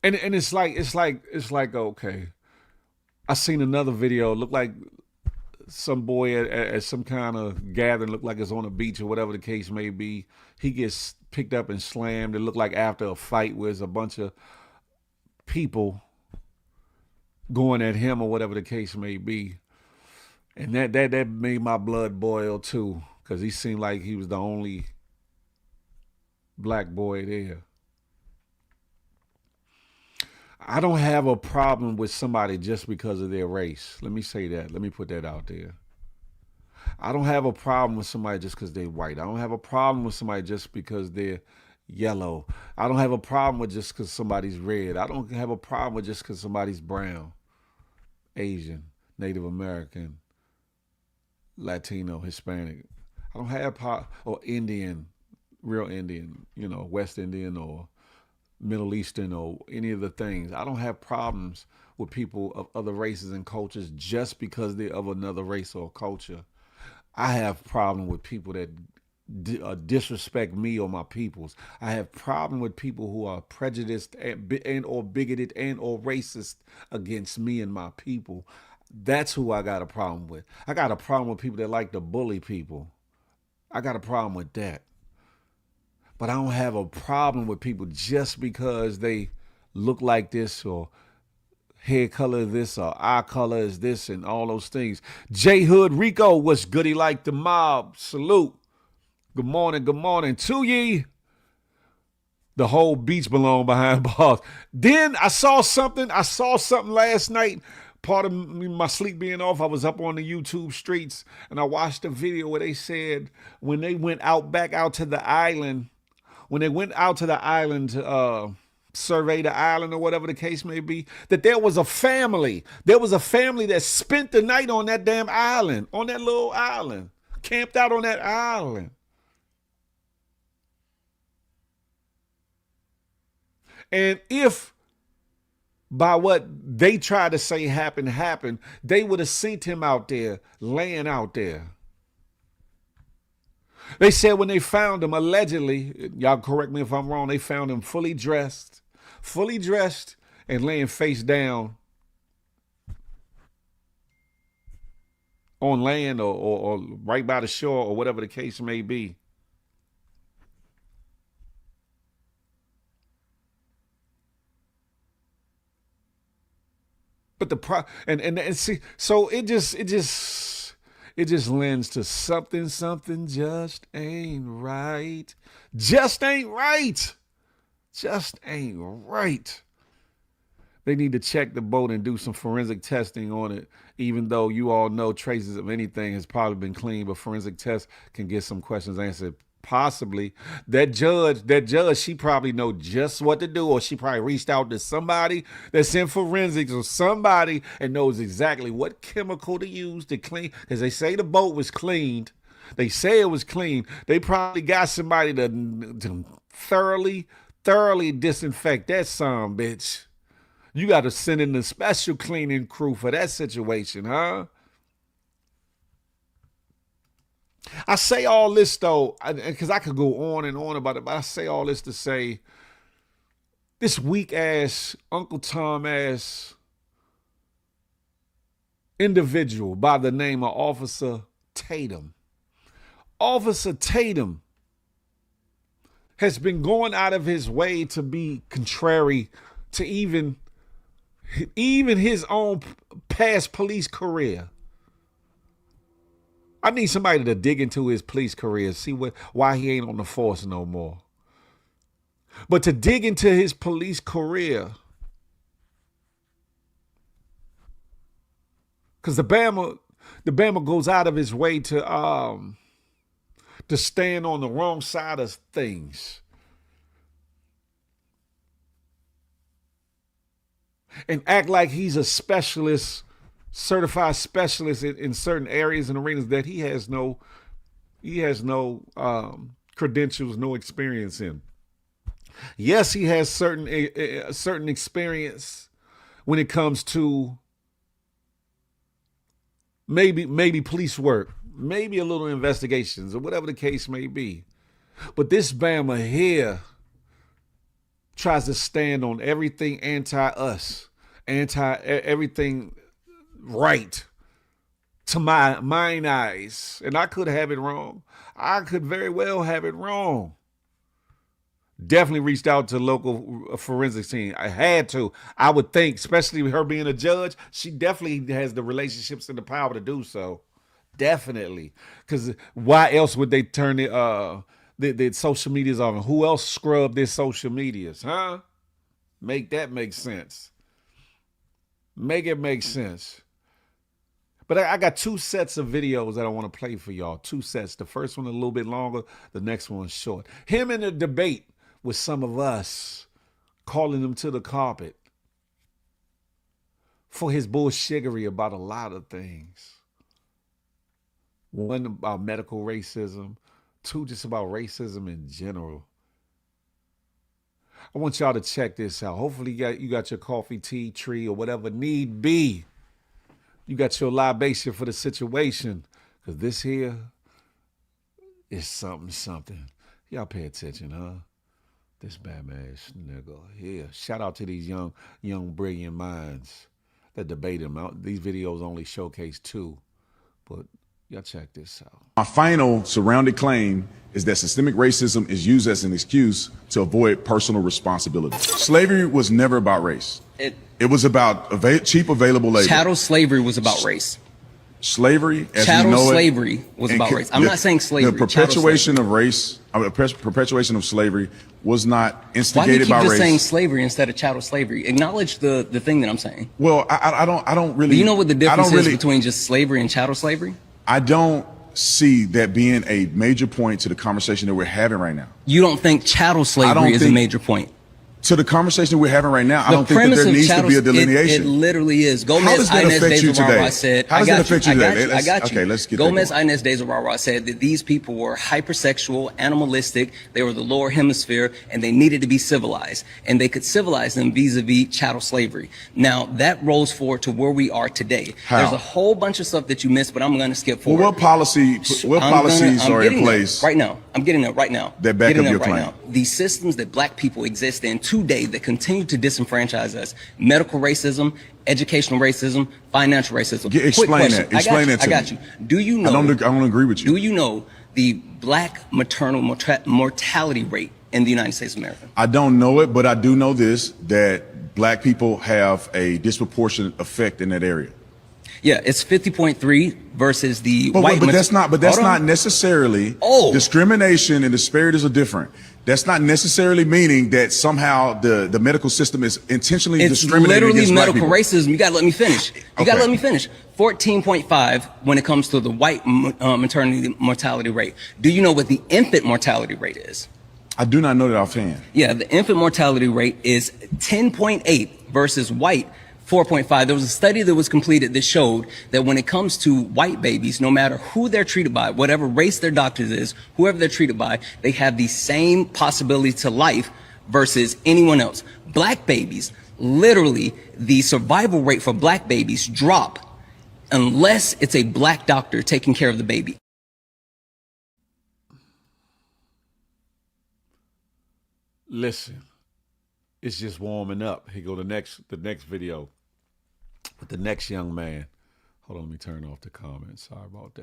And it's like okay. I seen another video. Looked like some boy at some kind of gathering. Looked like it's on a beach or whatever the case may be. He gets picked up and slammed. It looked like after a fight with a bunch of people going at him or whatever the case may be. And that made my blood boil too, because he seemed like he was the only black boy there. I don't have a problem with somebody just because of their race. Let me say that. Let me put that out there. I don't have a problem with somebody just because they're white. I don't have a problem with somebody just because they're yellow. I don't have a problem with just because somebody's red. I don't have a problem with just because somebody's brown, Asian, Native American, Latino, Hispanic. I don't have or Indian, real Indian, West Indian or Middle Eastern or any of the things. I don't have problems with people of other races and cultures just because they're of another race or culture. I have problem with people that disrespect me or my peoples. I have problem with people who are prejudiced and or bigoted and or racist against me and my people. That's who I got a problem with. I got a problem with people that like to bully people. I got a problem with that. But I don't have a problem with people just because they look like this or hair color this or eye color is this and all those things. J Hood Rico, what's goody like the mob? Salute. Good morning to ye. The whole beach belong behind bars. Then I saw something last night. Part of my sleep being off, I was up on the YouTube streets and I watched a video where they said when they went back out to the island, to survey the island or whatever the case may be, that there was a family that spent the night on that damn island, on that little island, camped out on that island. And if by what they tried to say happened, they would have seen him out there, laying out there. They said when they found him, allegedly, y'all correct me if I'm wrong, they found him fully dressed and laying face down on land or right by the shore or whatever the case may be. But so it just lends to something just ain't right. Just ain't right. Just ain't right. They need to check the boat and do some forensic testing on it, even though you all know traces of anything has probably been clean, but forensic tests can get some questions answered. Possibly that judge, she probably know just what to do, or she probably reached out to somebody that's in forensics or somebody and knows exactly what chemical to use to clean, because they say the boat was cleaned. They say it was clean. They probably got somebody to thoroughly disinfect that son bitch. You got to send in a special cleaning crew for that situation, huh? I say all this, though, because I could go on and on about it, but I say all this to say this weak-ass, Uncle Tom-ass individual by the name of Officer Tatum. Officer Tatum has been going out of his way to be contrary to even his own past police career. I need somebody to dig into his police career, see why he ain't on the force no more. But to dig into his police career, because the Bama goes out of his way to stand on the wrong side of things. and act like he's a specialist, certified specialist in certain areas and arenas that he has no credentials, no experience in. Yes, he has certain experience when it comes to maybe police work, maybe a little investigations or whatever the case may be. But this Bama here tries to stand on everything anti-us, everything right to mine eyes. And I could have it wrong. I could very well have it wrong. Definitely reached out to local forensics team. I had to. I would think, especially with her being a judge, she definitely has the relationships and the power to do so. Definitely. Because why else would they turn the social medias off? Who else scrubbed their social medias, huh? Make that make sense. Make it make sense. But I got 2 sets of videos that I want to play for y'all. 2 sets. The first one a little bit longer. The next one's short. Him in a debate with some of us, calling him to the carpet for his bullshittery about a lot of things. 1, about medical racism. 2, just about racism in general. I want y'all to check this out. Hopefully you got your coffee, tea, tree, or whatever need be. You got your libation for the situation. Because this here is something. Y'all pay attention, huh? This bad-ass nigga here. Shout out to these young brilliant minds that debate him. These videos only showcase 2. But y'all check this out. My final surrounded claim is that systemic racism is used as an excuse to avoid personal responsibility. Slavery was never about race. It was about cheap available labor. Chattel slavery was about race. Slavery, as chattel we know slavery was about race. I'm not saying slavery. The perpetuation of race, perpetuation of slavery was not instigated by race. Why do you keep just saying slavery instead of chattel slavery? Acknowledge the thing that I'm saying. Well, I don't really. Do you know what the difference is between just slavery and chattel slavery? I don't see that being a major point to the conversation that we're having right now. You don't think chattel slavery is a major point? To the conversation we're having right now, I don't think that there needs to be a delineation. It literally is. Gomez Inez de Zurara said. How does that affect you today? I got you. Okay, let's get Gomez Inez de Zurara said that these people were hypersexual, animalistic. They were the lower hemisphere, and they needed to be civilized. And they could civilize them vis-a-vis chattel slavery. Now that rolls forward to where we are today. How? There's a whole bunch of stuff that you missed, but I'm going to skip forward. Well, what policies are in place right now? I'm getting there right now. That back up your claim. The systems that black people exist in today that continue to disenfranchise us: medical racism, educational racism, financial racism. Explain that. Explain that to me. I got you. Do you know? I don't agree with you. Do you know the black maternal mortality rate in the United States of America? I don't know it, but I do know this: that black people have a disproportionate effect in that area. Yeah, it's 50.3 versus the white. But that's not necessarily. Discrimination and disparities are different. That's not necessarily meaning that somehow the medical system is intentionally discriminating against black people. It's literally medical racism. You got to let me finish. You got to let me finish. 14.5 when it comes to the white maternity mortality rate. Do you know what the infant mortality rate is? I do not know that offhand. Yeah, the infant mortality rate is 10.8 versus white 4.5. There was a study that was completed that showed that when it comes to white babies, no matter who they're treated by, whatever race their doctors is, whoever they're treated by, they have the same possibility to life versus anyone else. Black babies, literally, the survival rate for black babies drop unless it's a black doctor taking care of the baby. Listen, it's just warming up. Here go the next video with the next young man. Hold on, let me turn off the comments. Sorry about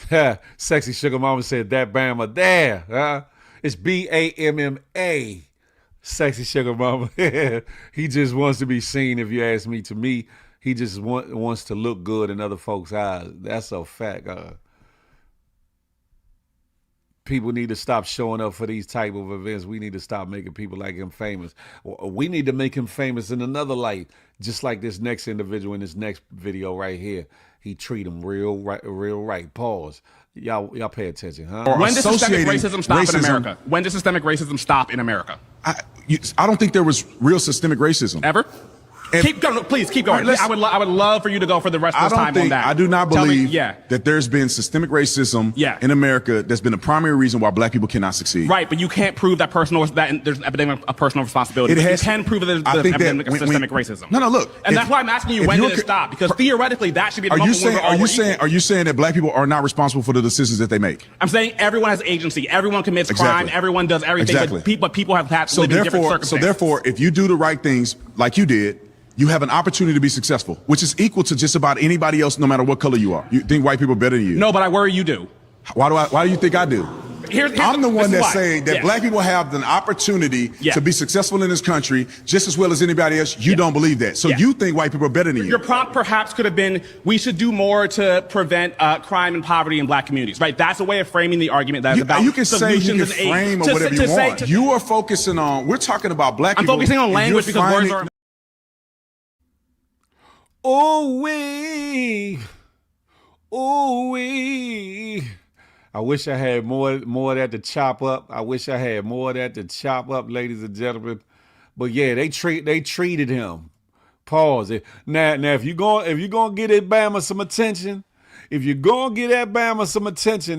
that. Sexy Sugar Mama said that Bama there, huh? It's B-A-M-M-A. Sexy Sugar Mama. He just wants to be seen, if you ask me. To me, he just wants to look good in other folks' eyes. That's a fact. People need to stop showing up for these type of events. We need to stop making people like him famous. We need to make him famous in another light, just like this next individual in this next video right here. He treat him real right. Pause. Y'all pay attention, huh? When does systemic racism stop in America? When does systemic racism stop in America? I don't think there was real systemic racism. Ever? Keep going. Please keep going. Right, I would love for you to go for the rest of this time on that. I do not Tell me- believe that there's been systemic racism in America that's been the primary reason why black people cannot succeed. Right, but you can't prove that there's an epidemic of personal responsibility. You can prove that there's an epidemic of systemic racism. No, look. And that's why I'm asking you, when did it stop? Because theoretically, that should be the moment when we're all equal. Are you saying that black people are not responsible for the decisions that they make? I'm saying everyone has agency. Everyone commits crime. Everyone does everything. But people have had to live in different circumstances. So therefore, if you do the right things like you did, you have an opportunity to be successful, which is equal to just about anybody else, no matter what color you are. You think white people are better than you? No, but I worry you do. Why do you think I do? I'm the one that's saying that black people have an opportunity to be successful in this country just as well as anybody else. You don't believe that. So you think white people are better than you. Your prompt perhaps could have been, we should do more to prevent crime and poverty in black communities, right? That's a way of framing the argument that is about you can say solutions you can and aid. frame or whatever you want. You are focusing on, we're talking about black people. I'm focusing on language because words are... Ooh-wee. Ooh-wee. I wish I had more of that to chop up. I wish I had more of that to chop up, ladies and gentlemen. But yeah, they treated him. Pause it. Now if you're gonna get at Bama some attention,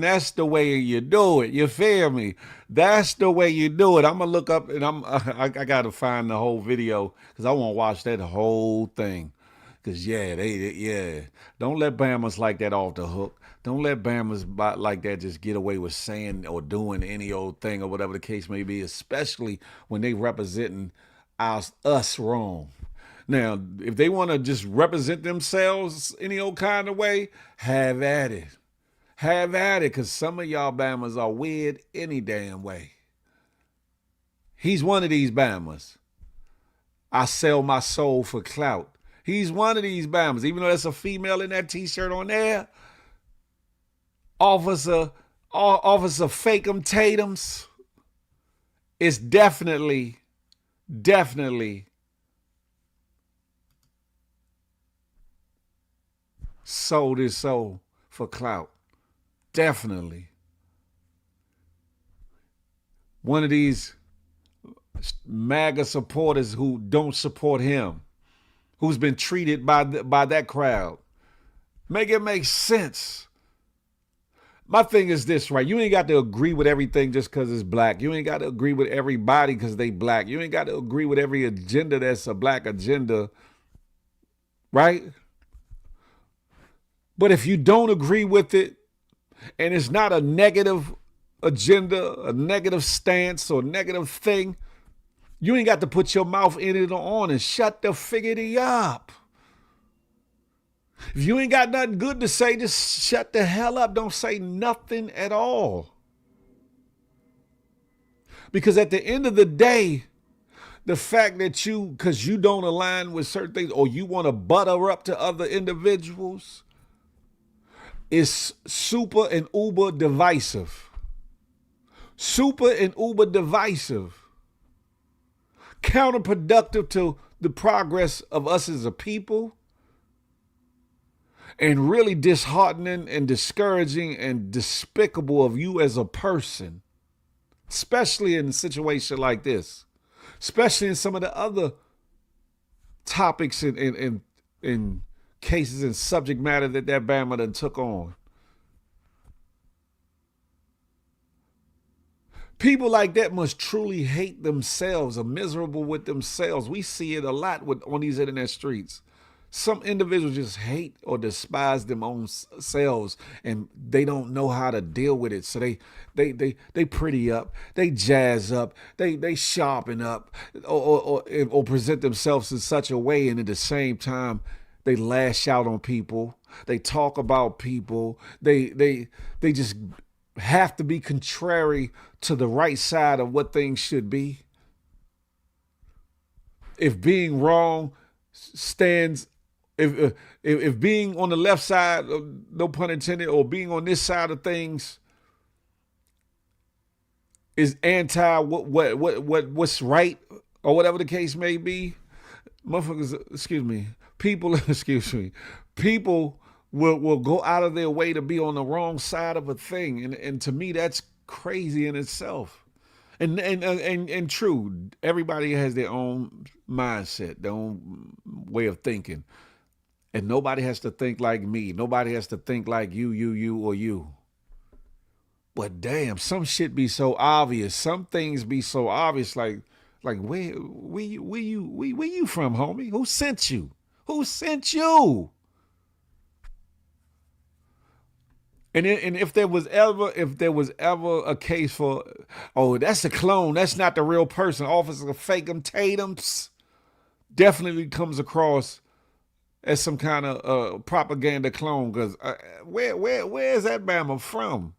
that's the way you do it. You feel me? That's the way you do it. I'm gonna look up and I gotta find the whole video because I want to watch that whole thing. Cause don't let Bamas like that off the hook. Don't let Bamas like that just get away with saying or doing any old thing or whatever the case may be, especially when they representing us wrong. Now, if they want to just represent themselves any old kind of way, have at it. Have at it, because some of y'all Bamas are weird any damn way. He's one of these Bamas. I sell my soul for clout. He's one of these Bamas, even though there's a female in that t-shirt on there. Officer Fake'em Tatums is definitely sold his soul for clout. Definitely. One of these MAGA supporters who don't support him, who's been treated by that crowd. Make it make sense. My thing is this, right? You ain't got to agree with everything just because it's black. You ain't got to agree with everybody because they black. You ain't got to agree with every agenda that's a black agenda, right? But if you don't agree with it, and it's not a negative agenda, a negative stance, or negative thing, you ain't got to put your mouth in it or on and shut the figgity up. If you ain't got nothing good to say, just shut the hell up. Don't say nothing at all. Because at the end of the day, the fact that because you don't align with certain things or you want to butter up to other individuals is super and uber divisive. Super and uber divisive. Counterproductive to the progress of us as a people. And really disheartening and discouraging and despicable of you as a person, especially in a situation like this, especially in some of the other topics and cases and subject matter that Bama done took on. People like that must truly hate themselves, are miserable with themselves. We see it a lot on these internet streets. Some individuals just hate or despise them own selves, and they don't know how to deal with it. So they pretty up, they jazz up, they sharpen up, or present themselves in such a way, and at the same time they lash out on people. They talk about people. They just have to be contrary to the right side of what things should be. If being wrong stands. If being on the left side, no pun intended, or being on this side of things is anti what's right or whatever the case may be, people will go out of their way to be on the wrong side of a thing, and to me that's crazy in itself. And true, everybody has their own mindset, their own way of thinking. And nobody has to think like me. Nobody has to think like you, or you. But damn, some shit be so obvious. Some things be so obvious. Like where you from, homie? Who sent you? Who sent you? And if there was ever a case for, oh, that's a clone, that's not the real person, Officer Fake'em Tatum's definitely comes across as some kind of propaganda clone. Because where is that Bama from?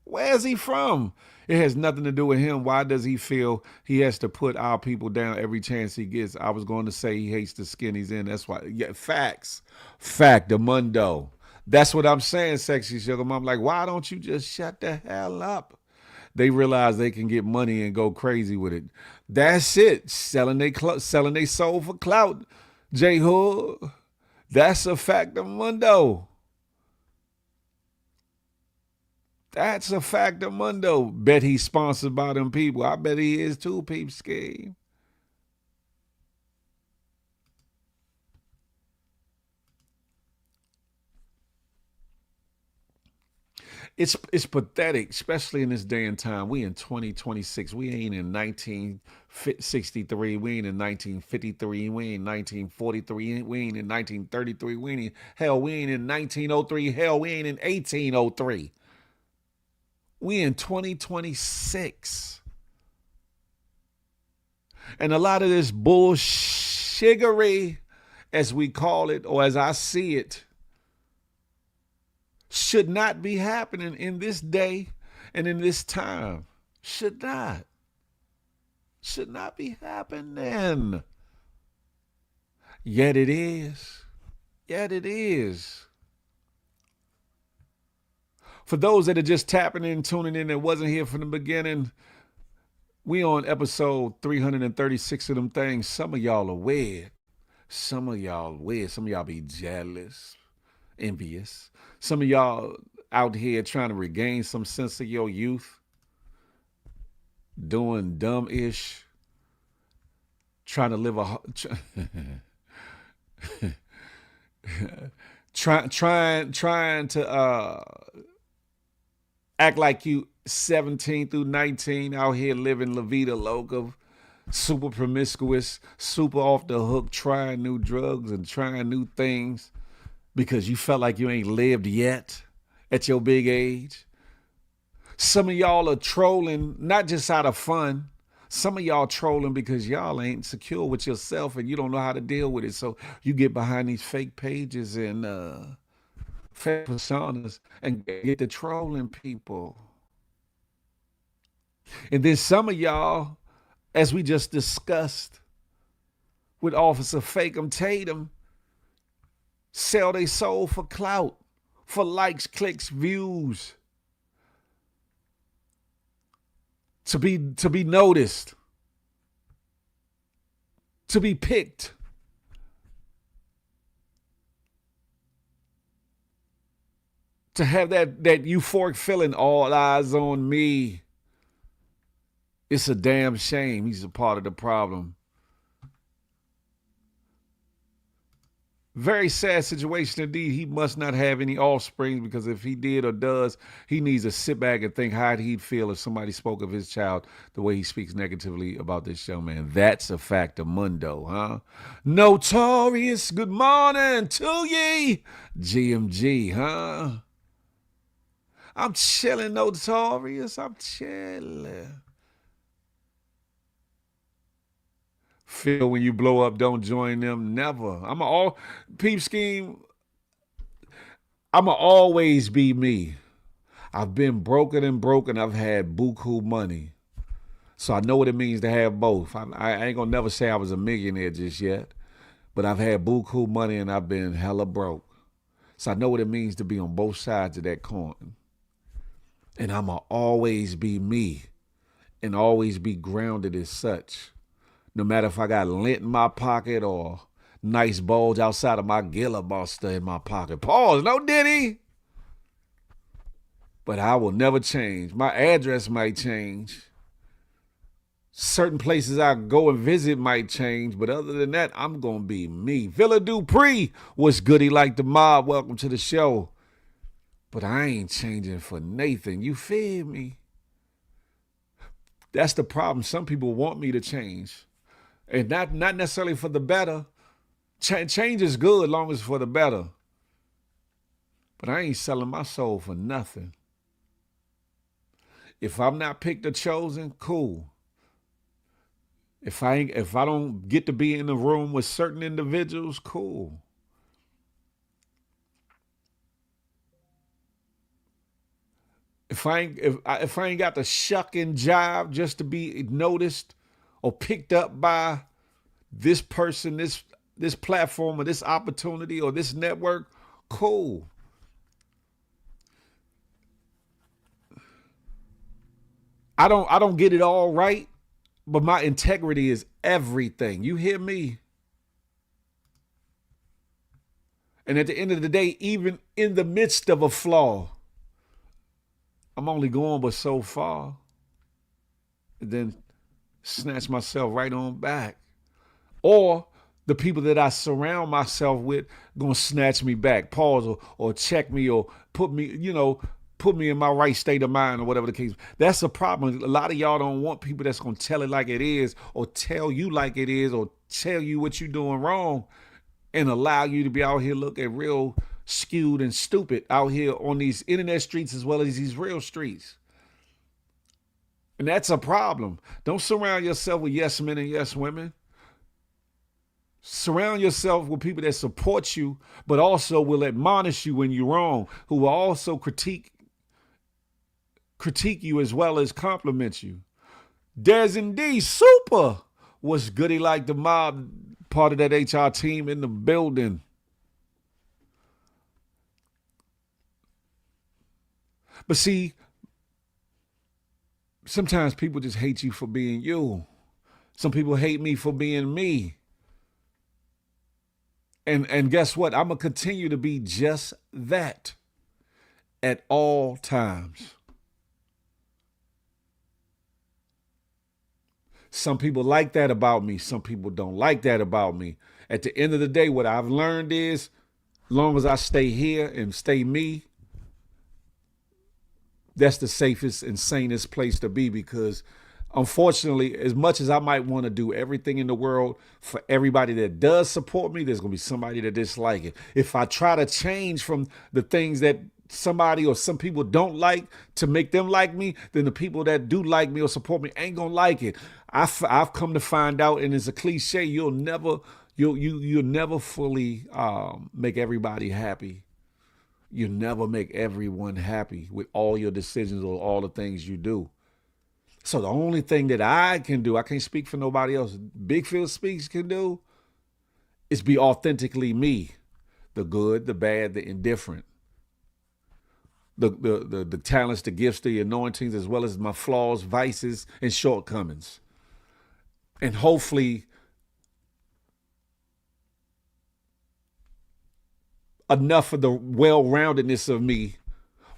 Where is he from? It has nothing to do with him. Why does he feel he has to put our people down every chance he gets? I was going to say he hates the skin he's in. That's why. Yeah, facts. Fact, the mundo. That's what I'm saying, Sexy Sugar Mom. Like, why don't you just shut the hell up? They realize they can get money and go crazy with it. That's it. Selling they soul for clout. J Hood. That's a fact of mundo. That's a fact of mundo. Bet he's sponsored by them people. I bet he is too, Peep Scheme. It's pathetic, especially in this day and time. We in 2026. We ain't in 1963. We ain't in 1953. We ain't in 1943. We ain't in 1933. We ain't in 1903. Hell, we ain't in 1803. We in 2026. And a lot of this bullshiggery, as we call it, or as I see it, should not be happening in this day and in this time. Should not be happening. Yet it is. For those that are just tapping in, tuning in, that wasn't here from the beginning, we on episode 336 of them things. Some of y'all are weird. Some of y'all be jealous, envious. Some of y'all out here trying to regain some sense of your youth, doing dumb-ish, trying to live trying to act like you 17 through 19 out here living La Vida Loca, super promiscuous, super off the hook, trying new drugs and trying new things because you felt like you ain't lived yet at your big age. Some of y'all are trolling, not just out of fun. Some of y'all trolling because y'all ain't secure with yourself and you don't know how to deal with it. So you get behind these fake pages and fake personas and get to trolling people. And then some of y'all, as we just discussed with Officer Fake'em Tatum, sell their soul for clout, for likes, clicks, views, to be noticed, to be picked. To have that euphoric feeling, all eyes on me. It's a damn shame. He's a part of the problem. Very sad situation indeed. He must not have any offspring, because if he did or does, he needs to sit back and think how he'd feel if somebody spoke of his child the way he speaks negatively about this young man. That's a fact of mundo, huh? Notorious, good morning to ye. GMG, huh? I'm chilling, Notorious. I'm chilling. Feel when you blow up, don't join them. Never. Peep Scheme, I'ma always be me. I've been broken and broken. I've had buku money. So I know what it means to have both. I ain't gonna never say I was a millionaire just yet, but I've had buku money and I've been hella broke. So I know what it means to be on both sides of that coin. And I'ma always be me and always be grounded as such. No matter if I got lint in my pocket or nice bulge outside of my Gila Buster in my pocket. Pause, no Diddy. But I will never change. My address might change, Certain places I go and visit might change, but other than that, I'm going to be me. Villa Dupree, what's goody like the mob? Welcome to the show. But I ain't changing for Nathan. You feel me? That's the problem. Some people want me to change. And not necessarily for the better. Change is good as long as it's for the better. But I ain't selling my soul for nothing. If I'm not picked or chosen, cool. If I don't get to be in the room with certain individuals, cool. If I ain't got to shuck and jive just to be noticed or picked up by this person, this platform or this opportunity or this network, cool. I don't get it all right, but my integrity is everything. You hear me? And at the end of the day, even in the midst of a flaw, I'm only going but so far. And then snatch myself right on back. Or the people that I surround myself with gonna snatch me back, pause or check me or put me in my right state of mind or whatever the case. That's the problem. A lot of y'all don't want people that's gonna tell it like it is or tell you like it is or tell you what you're doing wrong and allow you to be out here looking real skewed and stupid out here on these internet streets as well as these real streets. And that's a problem. Don't surround yourself with yes men and yes women. Surround yourself with people that support you, but also will admonish you when you're wrong, who will also critique you as well as compliment you. There's indeed super. What's goody like the mob, part of that HR team in the building. But see, sometimes people just hate you for being you. Some people hate me for being me. And guess what? I'm going to continue to be just that at all times. Some people like that about me. Some people don't like that about me. At the end of the day, what I've learned is, as long as I stay here and stay me, that's the safest and sanest place to be, because unfortunately, as much as I might want to do everything in the world for everybody that does support me, there's going to be somebody that dislike it. If I try to change from the things that somebody or some people don't like to make them like me, then the people that do like me or support me ain't going to like it. I've come to find out, and it's a cliche, you'll never fully make everybody happy. You never make everyone happy with all your decisions or all the things you do. So the only thing that I can do, I can't speak for nobody else, Big Phil Speaks can do, is be authentically me. The good, the bad, the indifferent. The talents, the gifts, the anointings, as well as my flaws, vices, and shortcomings. And hopefully enough of the well-roundedness of me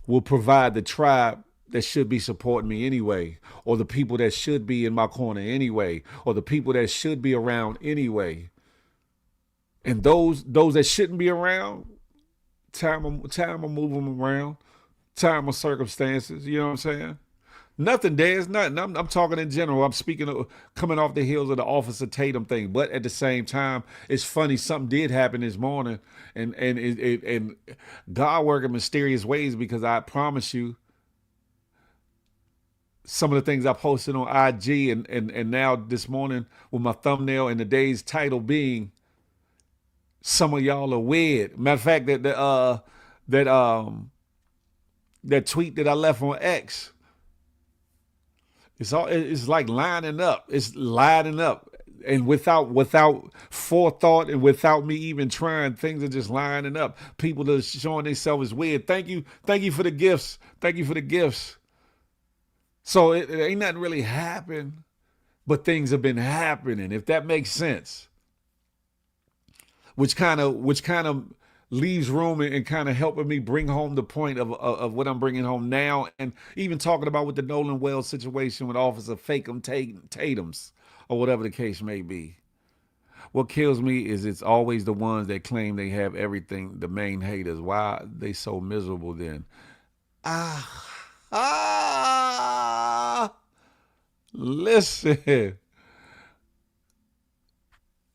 will provide the tribe that should be supporting me anyway, or the people that should be in my corner anyway, or the people that should be around anyway. And those that shouldn't be around, time will move them around, time or circumstances, you know what I'm saying? Nothing, there's nothing. I'm talking in general. I'm speaking of coming off the heels of the Officer Tatum thing. But at the same time, it's funny. Something did happen this morning, and God worked in mysterious ways, because I promise you, some of the things I posted on IG and now this morning with my thumbnail and the day's title being, some of y'all are weird. Matter of fact, that tweet that I left on X, it's like lining up. It's lining up. And without forethought and without me even trying, things are just lining up. People are showing themselves as weird. Thank you for the gifts. Thank you for the gifts. So it ain't nothing really happened, but things have been happening, if that makes sense. Which kind of leaves room and kind of helping me bring home the point of what I'm bringing home now, and even talking about with the Nolan Wells situation with Officer Fakem Tatums or whatever the case may be. What kills me is it's always the ones that claim they have everything, the main haters. Why they so miserable then? Listen.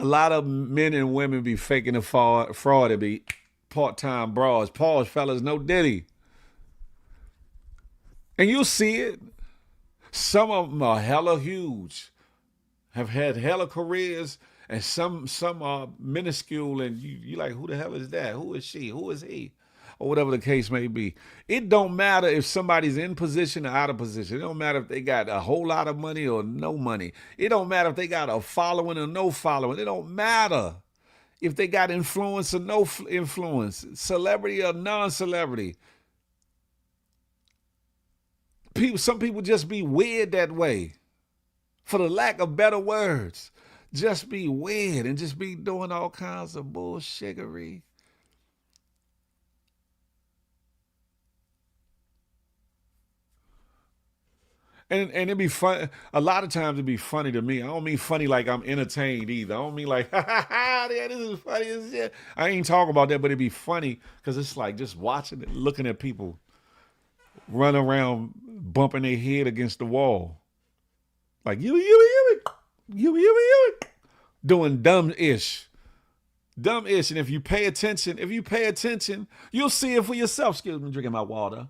A lot of men and women be faking the fraud and be part-time bras. Pause, fellas, no diddy. And you'll see it. Some of them are hella huge, have had hella careers, and some are minuscule, and you like, who the hell is that? Who is she? Who is he? Or whatever the case may be. It don't matter if somebody's in position or out of position. It don't matter if they got a whole lot of money or no money. It don't matter if they got a following or no following. It don't matter if they got influence or no influence, celebrity or non-celebrity. Some people just be weird that way. For the lack of better words, just be weird and just be doing all kinds of bullshittery. And it'd be fun. A lot of times it'd be funny to me. I don't mean funny like I'm entertained either. I don't mean like, ha ha ha, this is funny as shit. I ain't talking about that, but it'd be funny because it's like just watching it, looking at people run around bumping their head against the wall. Like, you, doing dumb-ish. Dumb-ish. And if you pay attention, you'll see it for yourself. Excuse me, drinking my water.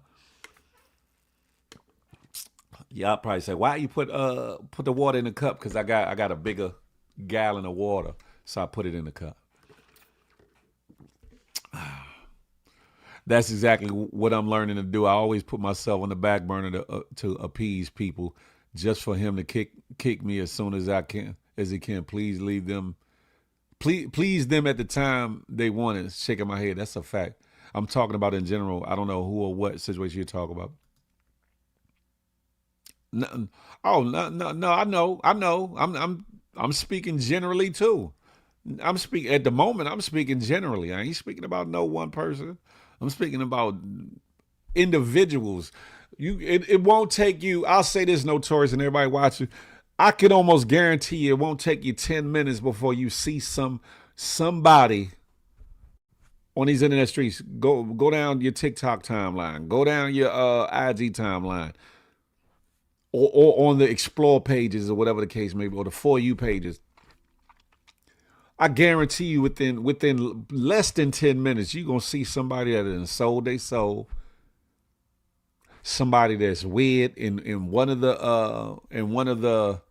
Yeah, I'll probably say, why you put the water in the cup? Because I got a bigger gallon of water, so I put it in the cup. That's exactly what I'm learning to do. I always put myself on the back burner to appease people, just for him to kick me as soon as he can. Please leave them, please them at the time they want it. Shaking my head. That's a fact. I'm talking about in general. I don't know who or what situation you're talking about. No, oh no. I know. I'm speaking generally too. I'm speaking at the moment. I'm speaking generally. I ain't speaking about no one person. I'm speaking about individuals. It won't take you. I'll say this, Notorious, and everybody watching. I can almost guarantee you it won't take you 10 minutes before you see somebody on these internet streets. Go down your TikTok timeline. Go down your IG timeline. Or on the explore pages or whatever the case may be, or the For You pages. I guarantee you within less than 10 minutes, you're going to see somebody that has sold their soul. Somebody that's weird in one of the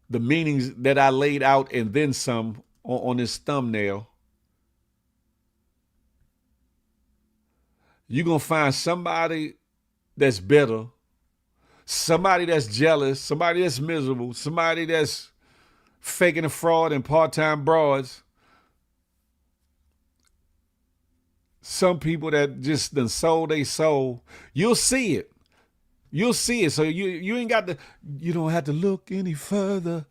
meanings that I laid out, and then some on this thumbnail. You're going to find somebody that's bitter, somebody that's jealous, somebody that's miserable, somebody that's faking a fraud and part-time broads. Some people that just done sold their soul. You'll see it. You'll see it. So you ain't got to, you don't have to look any further.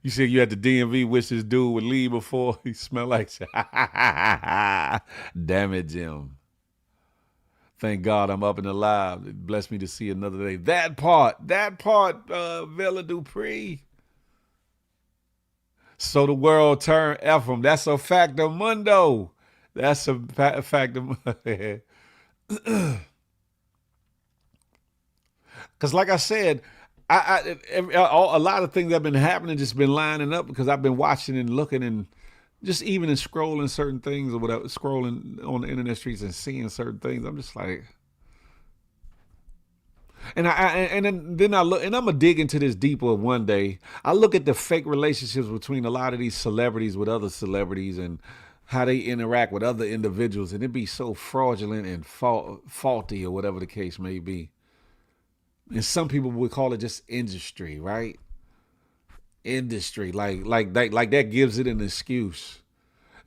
You said you had the DMV wish this dude would leave before he smelled like shit. Damn it, Jim. Thank God I'm up and alive. It blessed me to see another day. That part, Villa Dupree. So the world turned Ephraim. That's a fact of mundo. That's a fact of because like I said, a lot of things that have been happening just been lining up because I've been watching and looking and just even in scrolling certain things or whatever, scrolling on the internet streets and seeing certain things. I'm just like, and then I look, and I'm gonna dig into this deeper one day. I look at the fake relationships between a lot of these celebrities with other celebrities and how they interact with other individuals, and it be so fraudulent and faulty or whatever the case may be. And some people would call it just industry, right? Industry, like that gives it an excuse.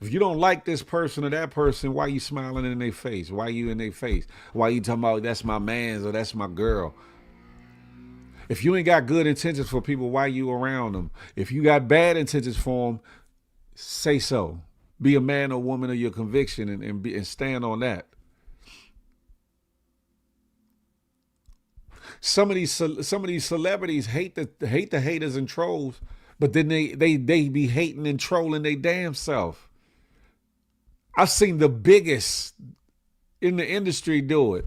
If you don't like this person or that person, why you smiling in their face? Why you in their face? Why you talking about that's my man's or that's my girl? If you ain't got good intentions for people, why you around them? If you got bad intentions for them, say so. Be a man or woman of your conviction and stand on that. Some of these celebrities hate the haters and trolls, but then they be hating and trolling their damn self. I've seen the biggest in the industry do it.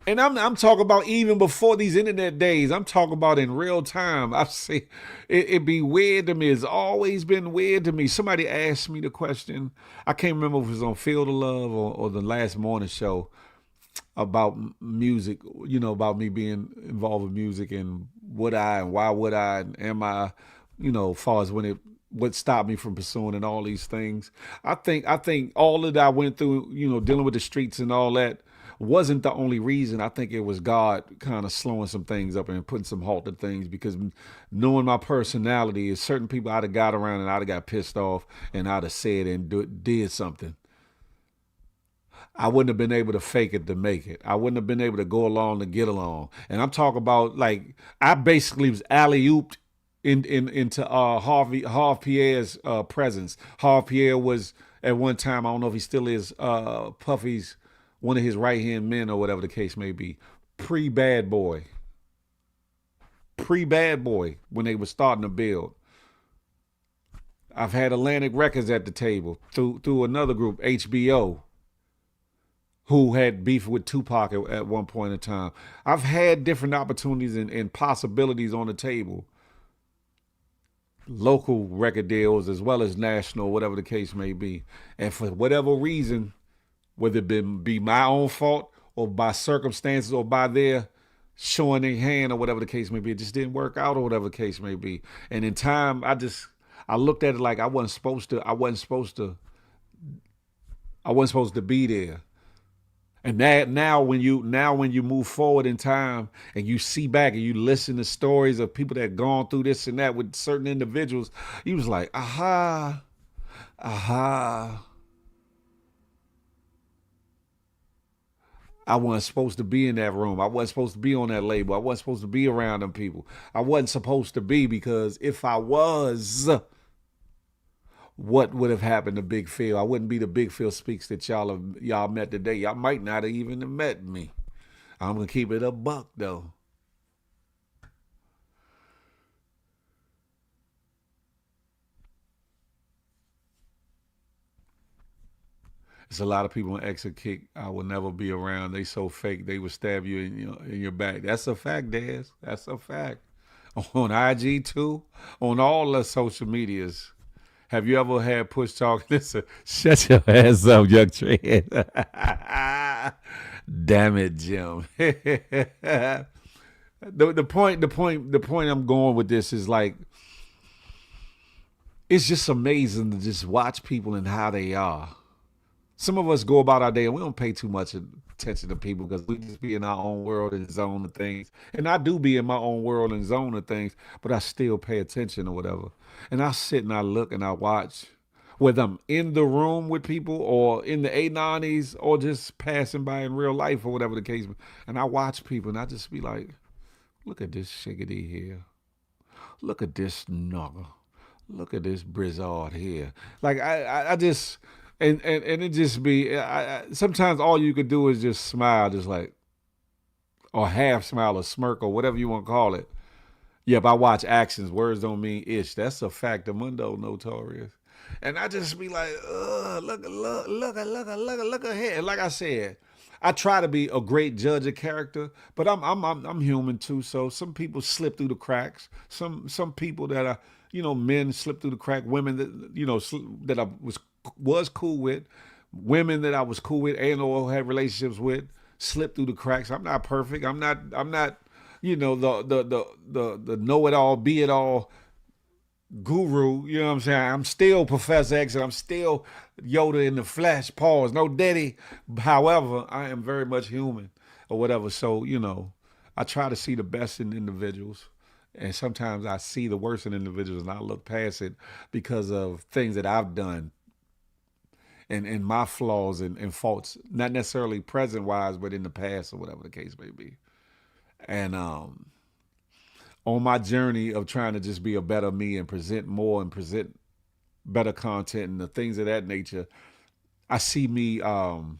And I'm talking about even before these internet days. I'm talking about in real time. I've seen it be weird to me. It's always been weird to me. Somebody asked me the question. I can't remember if it was on Field of Love or the last morning show about music, about me being involved with music and would I and why would I and am I, as far as what stopped me from pursuing and all these things. I think all that I went through, dealing with the streets and all that wasn't the only reason. I think it was God kind of slowing some things up and putting some halt to things, because knowing my personality is certain people I'd have got around and I'd have got pissed off and I'd have said and did something. I wouldn't have been able to fake it to make it. I wouldn't have been able to go along to get along. And I'm talking about, like, I basically was alley-ooped into Harv Pierre's presence. Harv Pierre was, at one time, I don't know if he still is, Puffy's, one of his right-hand men or whatever the case may be. Pre-Bad Boy, when they were starting to build. I've had Atlantic Records at the table through another group, HBO, who had beef with Tupac at one point in time. I've had different opportunities and possibilities on the table. Local record deals as well as national, whatever the case may be. And for whatever reason, whether it be my own fault or by circumstances or by their showing their hand or whatever the case may be, it just didn't work out or whatever the case may be. And in time, I looked at it like I wasn't supposed to be there. And now when you move forward in time and you see back and you listen to stories of people that have gone through this and that with certain individuals, you was like, aha. I wasn't supposed to be in that room. I wasn't supposed to be on that label. I wasn't supposed to be around them people. I wasn't supposed to be, because if I was, what would have happened to Big Phil? I wouldn't be the Big Phil Speaks that y'all met today. Y'all might not have even have met me. I'm going to keep it a buck, though. There's a lot of people on Exit Kick I will never be around. They so fake, they would stab you in your back. That's a fact, Daz. That's a fact. On IG, too. On all the social medias. Have you ever had push talk? Listen, shut your ass up, young Trent. Damn it, Jim. The point I'm going with this is, like, it's just amazing to just watch people and how they are. Some of us go about our day and we don't pay too much attention to people because we just be in our own world and zone of things. And I do be in my own world and zone of things, but I still pay attention or whatever. And I sit and I look and I watch, whether I'm in the room with people or in the A90s or just passing by in real life or whatever the case. And I watch people and I just be like, look at this shiggity here. Look at this nugger. Look at this Brizard here. Like I just... And it just be, sometimes all you could do is just smile, just like, or half smile or smirk or whatever you want to call it. Yep, I watch actions. Words don't mean ish. That's a fact. The mundo notorious. And I just be like, look ahead. And like I said, I try to be a great judge of character, but I'm human too. So some people slip through the cracks. Some people that are, men slip through the crack. Women that, that I was cool with, women that I was cool with and or had relationships with, slip through the cracks. I'm not perfect. I'm not the know-it-all, be-it-all guru. You know what I'm saying? I'm still Professor X and I'm still Yoda in the flesh. Pause. No daddy. However, I am very much human or whatever. So, I try to see the best in individuals. And sometimes I see the worst in individuals and I look past it because of things that I've done. And my flaws and faults, not necessarily present-wise, but in the past or whatever the case may be. And on my journey of trying to just be a better me and present more and present better content and the things of that nature, I see me, and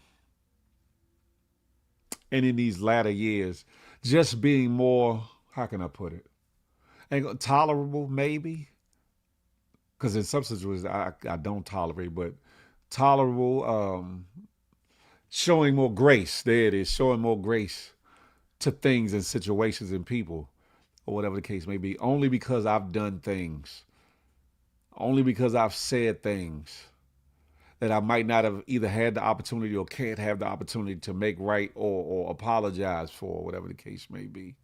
in these latter years, just being more, how can I put it? Tolerable, maybe. Because in some situations, I don't tolerate, but tolerable, showing more grace. There it is, showing more grace to things and situations and people, or whatever the case may be, only because I've done things, only because I've said things that I might not have either had the opportunity or can't have the opportunity to make right or apologize for, whatever the case may be.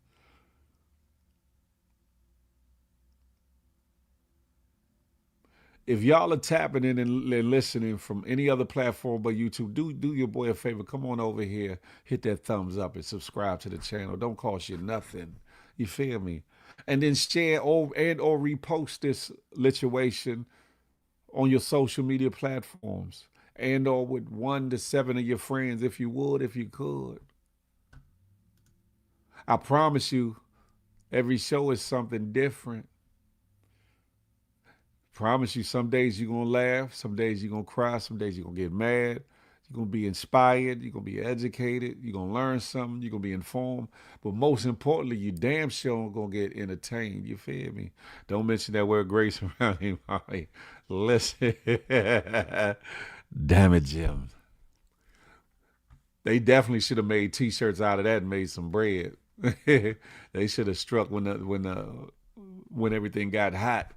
If y'all are tapping in and listening from any other platform but YouTube, do your boy a favor. Come on over here, hit that thumbs up and subscribe to the channel. Don't cost you nothing. You feel me? And then share or repost this situation on your social media platforms and or with 1 to 7 of your friends if you would, if you could. I promise you, every show is something different. Promise you, some days you're going to laugh, some days you're going to cry, some days you're going to get mad, you're going to be inspired, you're going to be educated, you're going to learn something, you're going to be informed, but most importantly, you damn sure going to get entertained, you feel me? Don't mention that word grace around him. Listen, damn it, Jim. They definitely should have made t-shirts out of that and made some bread. They should have struck when everything got hot.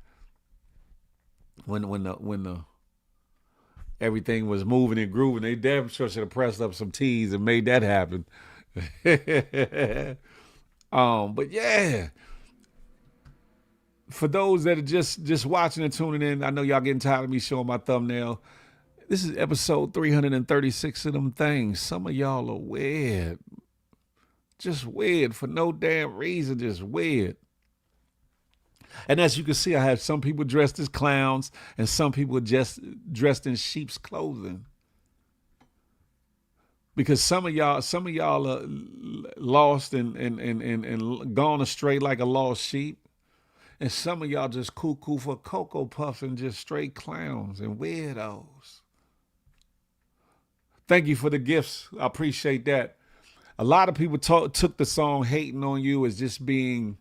When everything was moving and grooving, they damn sure should have pressed up some T's and made that happen. But yeah, for those that are just watching and tuning in, I know y'all getting tired of me showing my thumbnail. This is episode 336 of them things. Some of y'all are weird, just weird for no damn reason, just weird. And as you can see, I have some people dressed as clowns and some people just dressed in sheep's clothing. Because some of y'all are lost and gone astray like a lost sheep. And some of y'all just cuckoo for Cocoa Puffs and just straight clowns and weirdos. Thank you for the gifts. I appreciate that. A lot of people took the song Hating on You as just being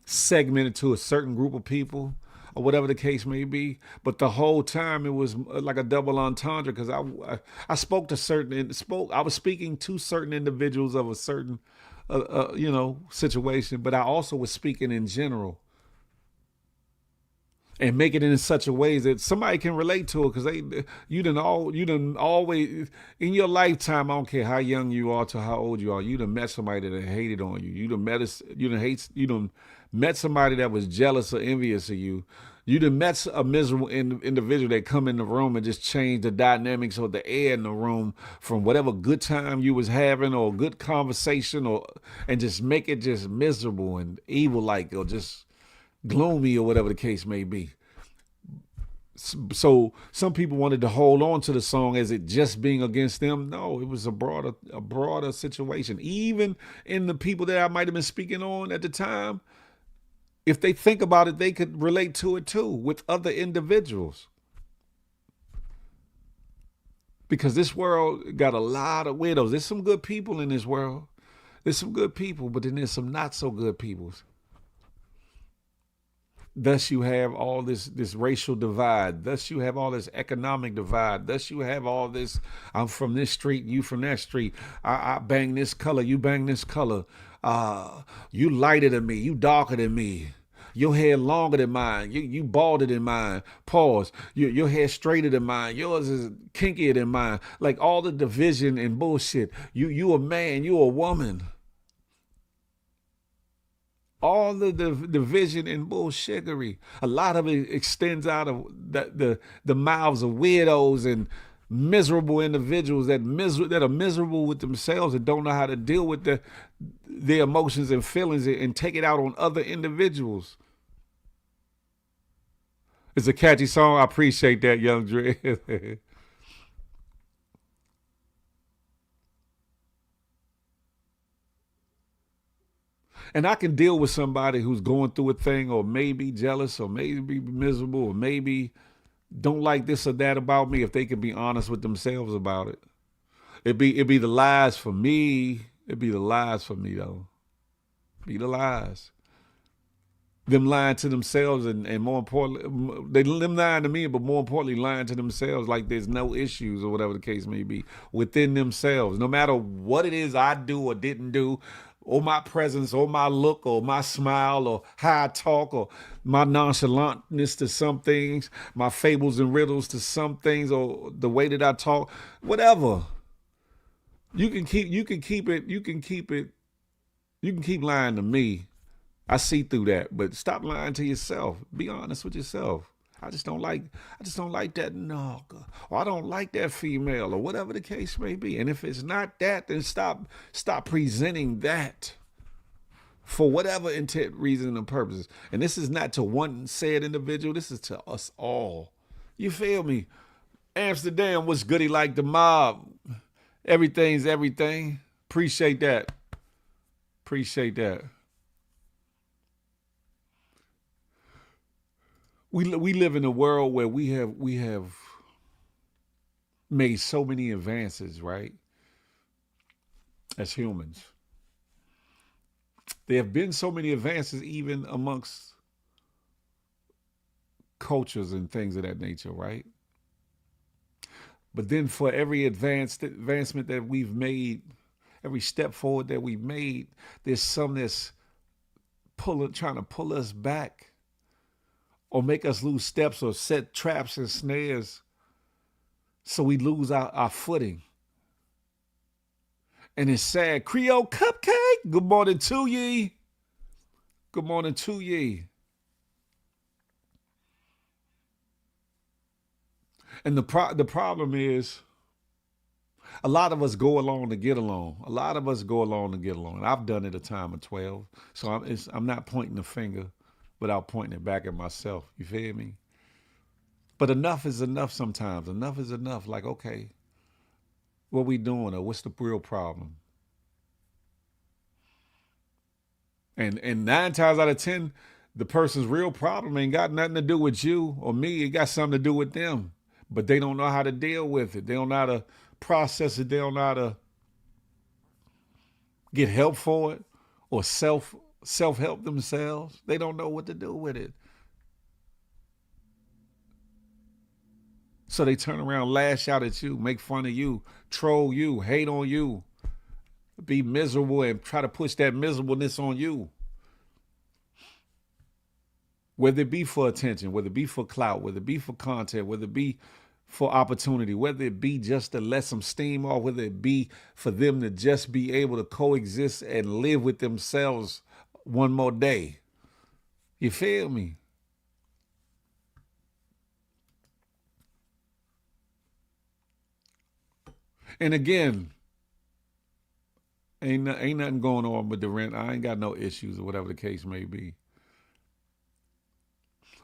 segmented to a certain group of people or whatever the case may be, but the whole time it was like a double entendre because I was speaking to certain individuals of a certain situation, but I also was speaking in general and make it in such a way that somebody can relate to it, because you done always in your lifetime, I don't care how young you are to how old you are, you done met somebody that hated on you. You done met somebody that was jealous or envious of you. You done met a miserable individual that come in the room and just change the dynamics of the air in the room from whatever good time you was having or good conversation and just make it just miserable and evil like, or just gloomy or whatever the case may be. So some people wanted to hold on to the song as it just being against them. No, it was a broader situation. Even in the people that I might have been speaking on at the time, if they think about it, they could relate to it too with other individuals. Because this world got a lot of weirdos. There's some good people in this world. There's some good people, but then there's some not so good people. Thus you have all this racial divide. Thus you have all this economic divide. Thus you have all this, I'm from this street, you from that street. I bang this color, you bang this color. You lighter than me, you darker than me. Your hair longer than mine, you balder than mine. Pause. Your hair straighter than mine. Yours is kinkier than mine. Like all the division and bullshit. You a man, you a woman. All the division and bullshittery. A lot of it extends out of the mouths of weirdos and miserable individuals that are miserable with themselves and don't know how to deal with their emotions and feelings and take it out on other individuals. It's a catchy song. I appreciate that, Young Dre. And I can deal with somebody who's going through a thing or maybe jealous or maybe miserable or maybe don't like this or that about me, if they could be honest with themselves about it. It'd be the lies for me. It'd be the lies for me though. Be the lies. Them lying to themselves and more importantly, them lying to me, but more importantly, lying to themselves like there's no issues or whatever the case may be within themselves. No matter what it is I do or didn't do, or my presence, or my look, or my smile, or how I talk, or my nonchalantness to some things, my fables and riddles to some things, or the way that I talk, whatever. You can keep lying to me. I see through that, but stop lying to yourself. Be honest with yourself. I just don't like that nigga, or I don't like that female, or whatever the case may be. And if it's not that, then stop presenting that for whatever intent, reason, and purposes. And this is not to one said individual. This is to us all. You feel me? Amsterdam, what's goody like the mob? Everything's everything. Appreciate that. Appreciate that. We live in a world where we have made so many advances, right? As humans. There have been so many advances even amongst cultures and things of that nature, right? But then for every advancement that we've made, every step forward that we've made, there's some that's trying to pull us back, or make us lose steps, or set traps and snares so we lose our footing. And it's sad. Creole Cupcake, good morning to ye. Good morning to ye. And the problem is, a lot of us go along to get along. A lot of us go along to get along. And I've done it a time of 12. So I'm not pointing the finger without pointing it back at myself. You feel me? But enough is enough sometimes. Enough is enough. Like, okay, what we doing, or what's the real problem? And 9 times out of 10, the person's real problem ain't got nothing to do with you or me. It got something to do with them. But they don't know how to deal with it. They don't know how to process it. They don't know how to get help for it, or self-help themselves. They don't know what to do with it. So they turn around, lash out at you, make fun of you, troll you, hate on you, be miserable, and try to push that miserableness on you. Whether it be for attention, whether it be for clout, whether it be for content, whether it be for opportunity, whether it be just to let some steam off, whether it be for them to just be able to coexist and live with themselves one more day. You feel me? And again, ain't nothing going on with the rent. I ain't got no issues or whatever the case may be.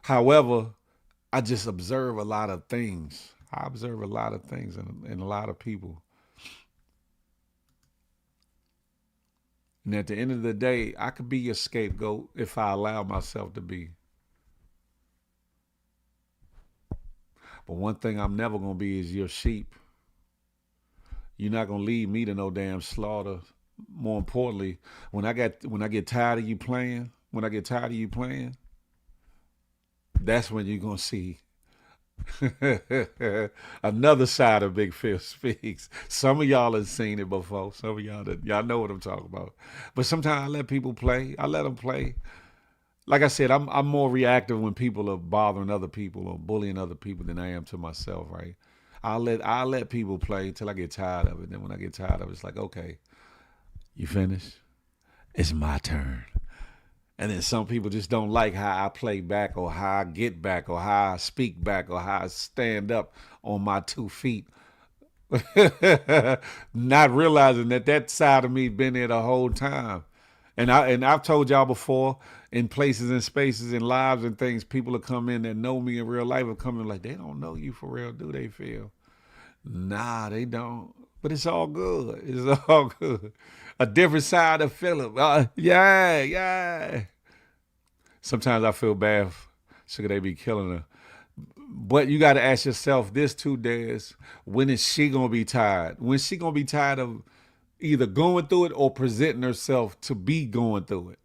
However, I just observe a lot of things. I observe a lot of things in a lot of people. And at the end of the day, I could be your scapegoat if I allow myself to be. But one thing I'm never going to be is your sheep. You're not going to lead me to no damn slaughter. More importantly, when I get tired of you playing, that's when you're going to see another side of Big Phil Speaks. Some of y'all have seen it before. Some of y'all know what I'm talking about. But sometimes I let people play. I let them play. Like I said, I'm more reactive when people are bothering other people or bullying other people than I am to myself, right? I'll let people play till I get tired of it. Then when I get tired of it, it's like, okay, you finished? It's my turn. And then some people just don't like how I play back, or how I get back, or how I speak back, or how I stand up on my 2 feet. Not realizing that side of me been there the whole time. And I've told y'all before, in places and spaces and lives and things, people will come in that know me in real life will come in like, they don't know you for real, do they, Phil? Nah, they don't. But it's all good. It's all good. A different side of Philip. Yeah. Sometimes I feel bad. Sugar, they be killing her. But you got to ask yourself this too, Des. When is she going to be tired? When she going to be tired of either going through it or presenting herself to be going through it?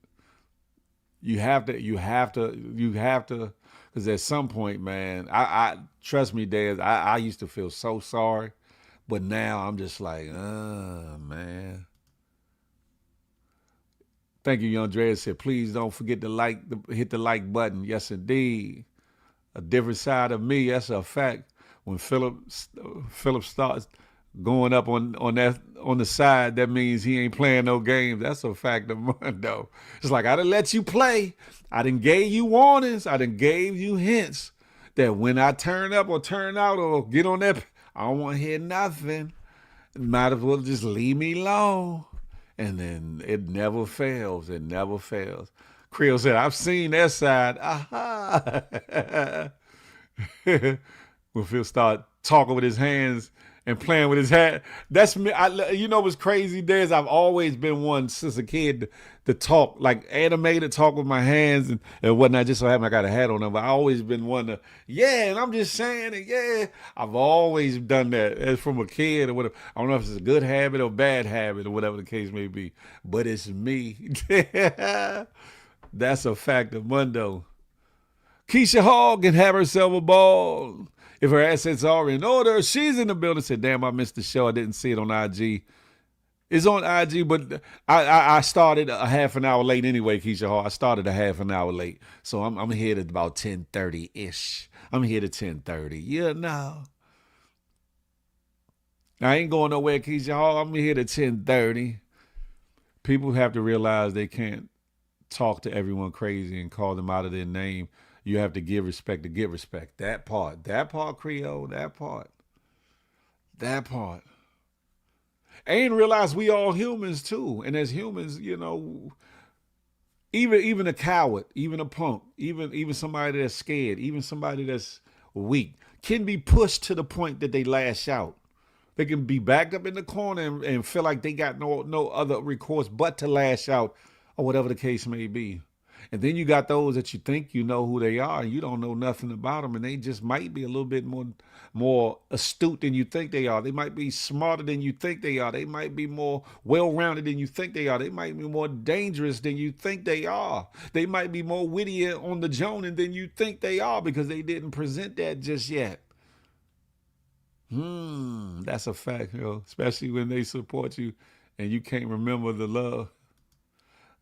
You have to, because at some point, man, I trust me, Des, I used to feel so sorry, but now I'm just like, man. Thank you, Young Dre said, please don't forget to hit the like button. Yes, indeed. A different side of me, that's a fact. When Philip starts going up on the side, that means he ain't playing no games. That's a fact of mine, though. It's like I done let you play. I done gave you warnings. I done gave you hints that when I turn up or turn out or get on that, I don't want to hear nothing. Might as well just leave me alone. And then it never fails. It never fails. Creel said, I've seen that side. Aha. When Phil start talking with his hands and playing with his hat. That's me. You know what's crazy, Des? I've always been one since a kid to talk, like animated, talk with my hands and whatnot. Just so happen I got a hat on them. But I always been one to, yeah, and I'm just saying it, yeah. I've always done that as from a kid or whatever. I don't know if it's a good habit or bad habit or whatever the case may be. But it's me. That's a fact of Mundo. Keisha Hall can have herself a ball. If her assets are in order, she's in the building. Said, damn, I missed the show. I didn't see it on IG. It's on IG, but I started a half an hour late anyway, Keisha Hall. I started a half an hour late. So I'm here at about 10:30-ish. I'm here at 10:30. You know. I ain't going nowhere, Keisha Hall. I'm here at 10:30. People have to realize they can't talk to everyone crazy and call them out of their name. You have to give respect to get respect. That part, Creole, that part. And realize we all humans too. And as humans, you know, even a coward, even a punk, even somebody that's scared, even somebody that's weak can be pushed to the point that they lash out. They can be backed up in the corner and feel like they got no other recourse but to lash out or whatever the case may be. And then you got those that you think you know who they are and you don't know nothing about them, and they just might be a little bit more astute than you think they are. They might be smarter than you think they are. They might be more well-rounded than you think they are. They might be more dangerous than you think they are. They might be more witty on the joning than you think they are because they didn't present that just yet. That's a fact, especially when they support you and you can't remember the love.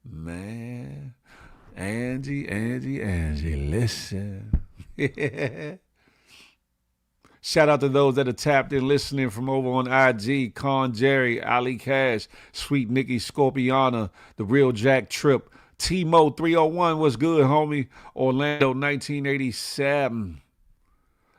Man. Angie, listen. Shout out to those that are tapped in listening from over on IG. Con Jerry, Ali Cash, Sweet Nikki Scorpiana, The Real Jack Trip, T-Mo 301, what's good, homie? Orlando 1987.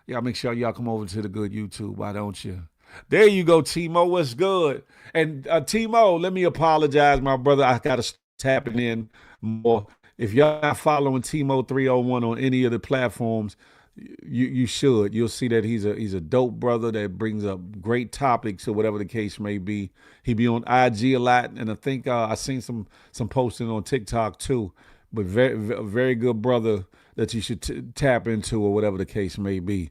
Y'all make sure y'all come over to the good YouTube, why don't you? There you go, T-Mo, what's good? And T-Mo, let me apologize, my brother. I got to tap it in more. If y'all not following T-Mo 301 on any of the platforms, you should. You'll see that he's a dope brother that brings up great topics or whatever the case may be. He be on IG a lot, and I think I seen some posting on TikTok too. But very good brother that you should tap into or whatever the case may be.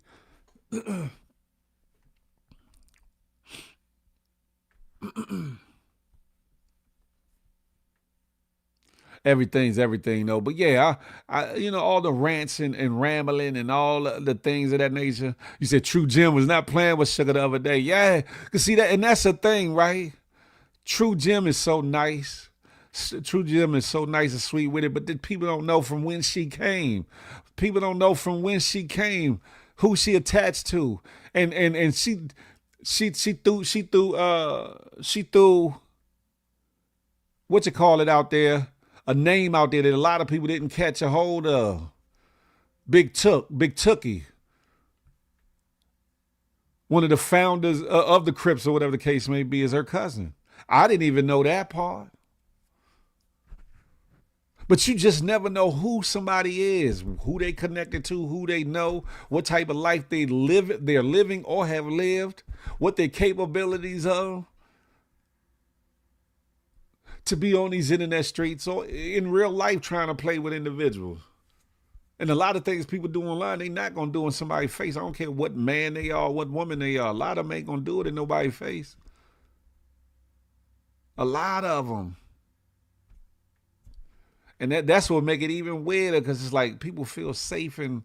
Everything's everything, though. But yeah, I you know, all the rants and rambling and all the things of that nature. You said True Jim was not playing with Sugar the other day. Yeah, cause see that, and that's the thing, right? True Jim is so nice. True Jim is so nice and sweet with it, but then people don't know from when she came. People don't know from when she came, who she attached to, and she threw what you call it out there. A name out there that a lot of people didn't catch a hold of. Big Tookie. One of the founders of the Crips or whatever the case may be is her cousin. I didn't even know that part. But you just never know who somebody is, who they connected to, who they know, what type of life they're living or have lived, what their capabilities are. To be on these internet streets or in real life trying to play with individuals. And a lot of things people do online, they not gonna do in somebody's face. I don't care what man they are, what woman they are. A lot of them ain't gonna do it in nobody's face. A lot of them. And that's what make it even weirder, because it's like people feel safe and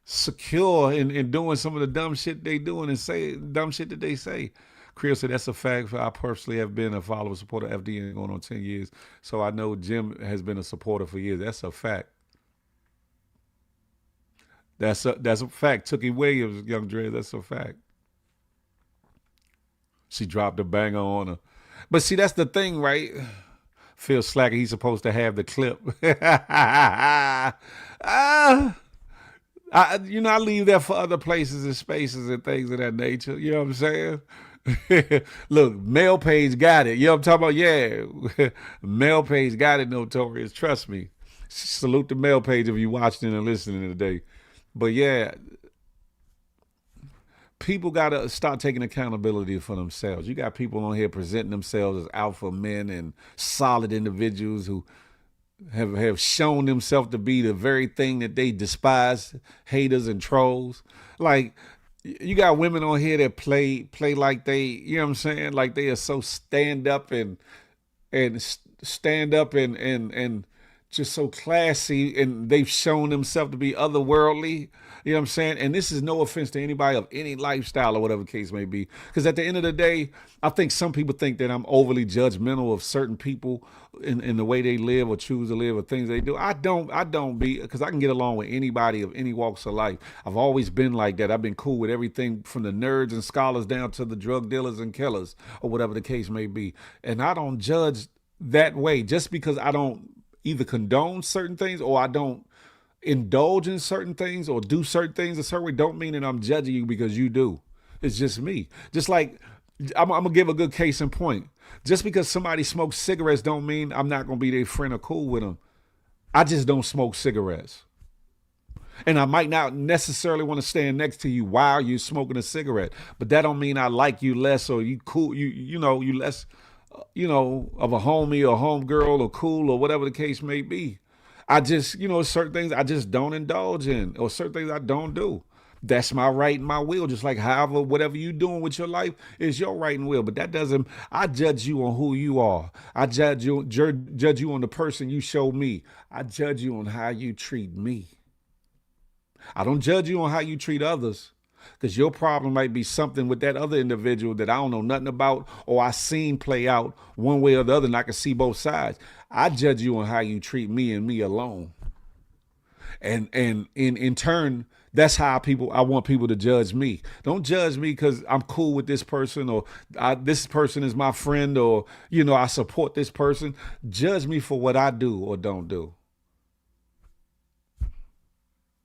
secure in doing some of the dumb shit they doing and say dumb shit that they say. Creel said that's a fact. I personally have been a follower, supporter of FD going on 10 years. So I know Jim has been a supporter for years. That's a fact. That's a fact. Tookie Williams, Young Dre, that's a fact. She dropped a banger on her. But see, that's the thing, right? Phil Slacker, he's supposed to have the clip. I leave that for other places and spaces and things of that nature. You know what I'm saying? Look, Mel Page got it. You know what I'm talking about? Yeah. Mel Page got it, Notorious. Trust me. Salute the Mel Page if you watching and listening today. But yeah, people got to start taking accountability for themselves. You got people on here presenting themselves as alpha men and solid individuals who have shown themselves to be the very thing that they despise, haters and trolls. Like, you got women on here that play like they, you know what I'm saying? Like they are so stand up and just so classy, and they've shown themselves to be otherworldly. You know what I'm saying? And this is no offense to anybody of any lifestyle or whatever the case may be. Because at the end of the day, I think some people think that I'm overly judgmental of certain people in the way they live or choose to live or things they do. I don't be, because I can get along with anybody of any walks of life. I've always been like that. I've been cool with everything from the nerds and scholars down to the drug dealers and killers or whatever the case may be. And I don't judge that way just because I don't either condone certain things or I don't indulge in certain things or do certain things a certain way. Don't mean that I'm judging you because you do. It's just me. Just like I'm gonna give a good case in point. Just because somebody smokes cigarettes don't mean I'm not gonna be their friend or cool with them. I just don't smoke cigarettes. And I might not necessarily want to stand next to you while you're smoking a cigarette, but that don't mean I like you less or you cool, you less of a homie or homegirl or cool or whatever the case may be. I just, certain things I just don't indulge in or certain things I don't do. That's my right and my will. Just like however, whatever you doing with your life is your right and will. But that doesn't, I judge you on who you are. I judge you on the person you show me. I judge you on how you treat me. I don't judge you on how you treat others. Because your problem might be something with that other individual that I don't know nothing about or I seen play out one way or the other and I can see both sides. I judge you on how you treat me and me alone. And in turn, that's how I want people to judge me. Don't judge me because I'm cool with this person or this person is my friend or, I support this person. Judge me for what I do or don't do.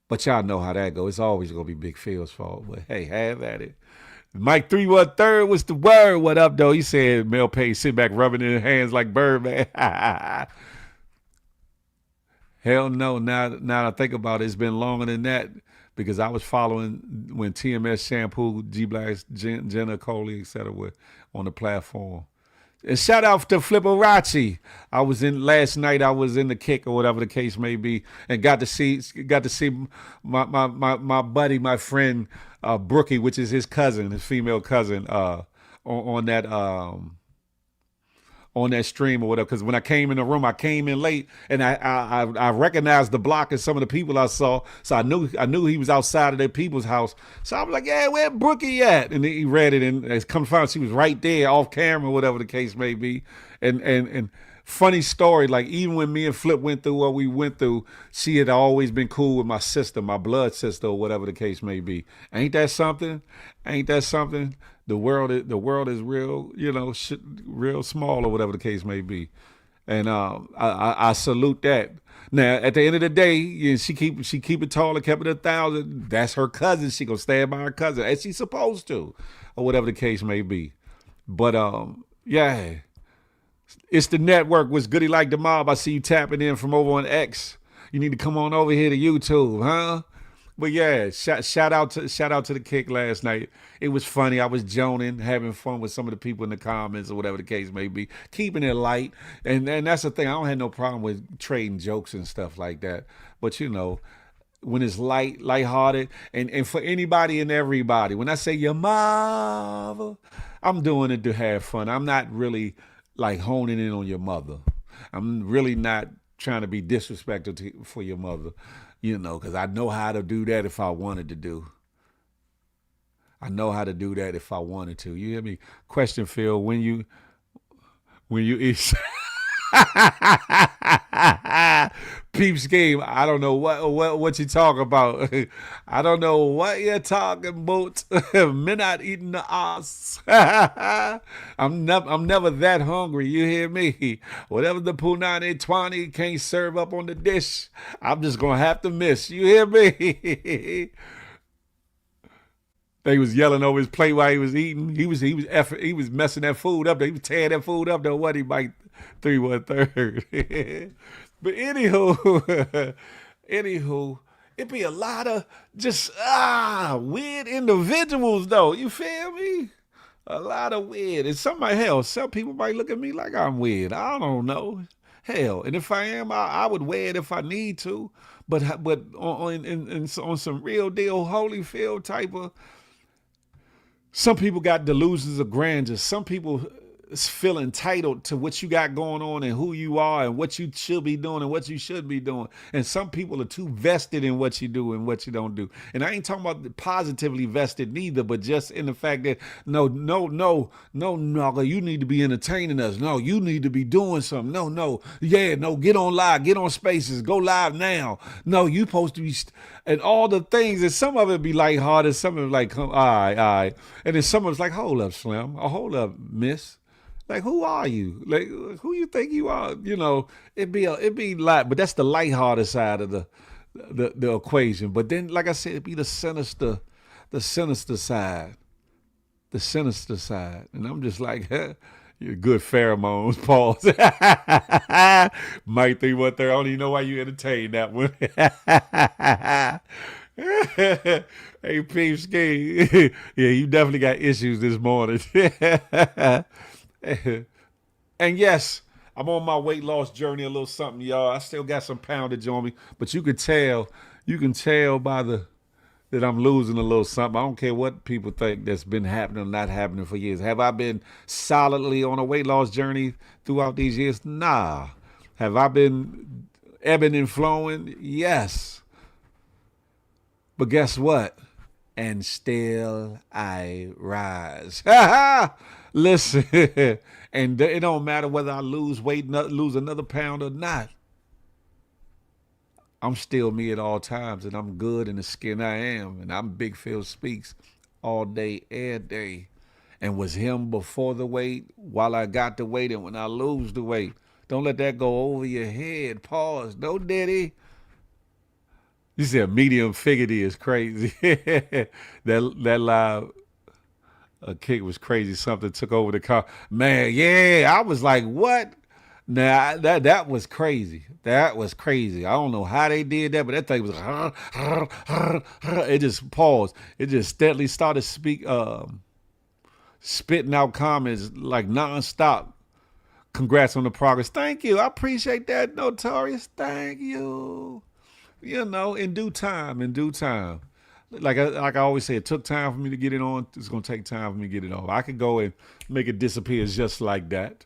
But y'all know how that goes. It's always going to be Big Phil's fault. But hey, have at it. Mike 313, what's the word? What up, though? He said Mel Page sit back rubbing in his hands like Birdman. Hell no. Now I think about it, it's been longer than that because I was following when TMS Shampoo, G-Black, Jenna Coley, etc. were on the platform. And shout out to Flipperachi. Last night I was in the kick or whatever the case may be, and got to see my buddy, my friend Brookie, which is his cousin, his female cousin, on that stream or whatever. Because when I came in the room, I came in late, and I recognized the block and some of the people I saw, so I knew he was outside of their people's house. So I was like, "Yeah, where Brookie at?" And he read it, and it's come to find out she was right there, off camera, whatever the case may be. And funny story, like even when me and Flip went through what we went through, she had always been cool with my sister, my blood sister, or whatever the case may be. Ain't that something? Ain't that something? The world is real, real small or whatever the case may be. And I salute that. Now, at the end of the day, she keep it tall and kept it 1,000. That's her cousin. She gonna stand by her cousin as she's supposed to, or whatever the case may be. But yeah, it's the network. What's goody like the mob? I see you tapping in from over on X. You need to come on over here to YouTube, huh? But yeah, shout out to the kick last night. It was funny. I was joning, having fun with some of the people in the comments or whatever the case may be, keeping it light. And that's the thing. I don't have no problem with trading jokes and stuff like that. But when it's lighthearted, and for anybody and everybody. When I say your mother, I'm doing it to have fun. I'm not really like honing in on your mother. I'm really not trying to be disrespectful for your mother, because I know how to do that if I wanted to do. I know how to do that if I wanted to. You hear me? Question, Phil, when you eat Peeps game, I don't know what you talk about. I don't know what you're talking about. Me not eating the ass. I'm never that hungry. You hear me? Whatever the punani 20 can't serve up on the dish, I'm just gonna have to miss. You hear me? They was yelling over his plate while he was eating. He was messing that food up. He was tearing that food up. Though what he might 3 1/3. But anywho, it be a lot of just weird individuals though. You feel me? A lot of weird. And some people might look at me like I'm weird. I don't know. Hell, and if I am, I would wear it if I need to. But on some real deal Holyfield type of. Some people got delusions of grandeur. Some people feel entitled to what you got going on and who you are and what you should be doing and what you should be doing. And some people are too vested in what you do and what you don't do. And I ain't talking about positively vested neither, but just in the fact that no, you need to be entertaining us. No, you need to be doing something. No, get on live, get on Spaces, go live now. No, you supposed to be, and all the things. And some of it be lighthearted, some of it like, all right. And then some of it's like, hold up, Slim, or hold up, miss. Like, who are you? Like, who you think you are? It'd be light, but that's the lighthearted side of the equation. But then, like I said, it'd be the sinister side. The sinister side. And I'm just like, you're good pheromones, pause. Might think what they're, I don't even know why you entertain that one. Hey, Peeps King. Yeah, you definitely got issues this morning. And yes, I'm on my weight loss journey a little something, y'all. I still got some poundage on me, but you can tell by that I'm losing a little something. I don't care what people think that's been happening or not happening for years. Have I been solidly on a weight loss journey throughout these years? Nah. Have I been ebbing and flowing? Yes. But guess what? And still I rise. Listen, and it don't matter whether I lose weight, lose another pound or not. I'm still me at all times, and I'm good in the skin I am, and I'm Big Phil Speaks all day, every day. And was him before the weight, while I got the weight, and when I lose the weight. Don't let that go over your head. Pause. No, Diddy. You said medium figurity is crazy. that live kick was crazy. Something took over the car. Man, yeah, I was like, what? Nah, that was crazy. That was crazy. I don't know how they did that, but that thing was it just paused. It just steadily started spitting out comments like nonstop. Congrats on the progress. Thank you. I appreciate that, Notorious. Thank you. In due time. Like I always say, it took time for me to get it on. It's going to take time for me to get it off. I could go and make it disappear just like that.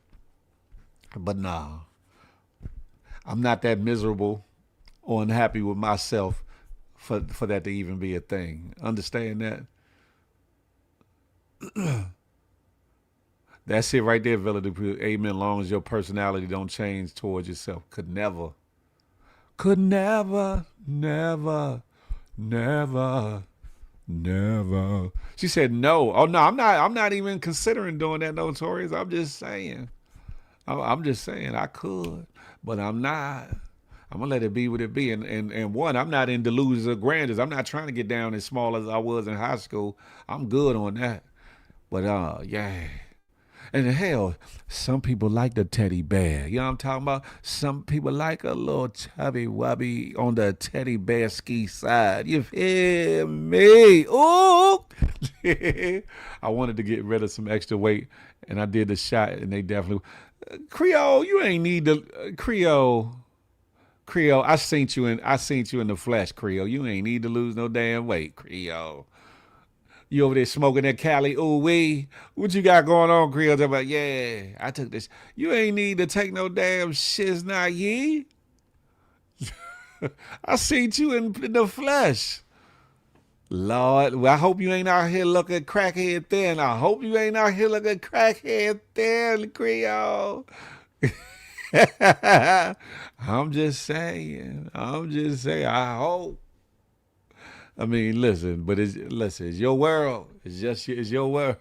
But nah, I'm not that miserable or unhappy with myself for that to even be a thing. Understand that? That's it right there, Villa Dupuy. Amen. Long as your personality don't change towards yourself. Could never. She said no. Oh no, I'm not even considering doing that, Notorious. I'm just saying I could, but I'm not. I'm gonna let it be what it be. And one, I'm not in delusions of grandeur. I'm not trying to get down as small as I was in high school. I'm good on that. But yeah. And hell, some people like the teddy bear. You know what I'm talking about? Some people like a little chubby wubby on the teddy bear ski side. You feel me? Ooh! I wanted to get rid of some extra weight, and I did the shot, and they definitely... Creole, you ain't need the... Creole, Creole, I seen you in the flesh, Creole. You ain't need to lose no damn weight, Creole. You over there smoking that Cali, ooh wee. What you got going on, Creole? Talking about, yeah, I took this. You ain't need to take no damn shiz now, ye. I seen you in the flesh. Lord, well, I hope you ain't out here looking crackhead thin. I hope you ain't out here looking crackhead thin, Creole. I'm just saying. I hope. I mean, listen, but it's your world. It's your world.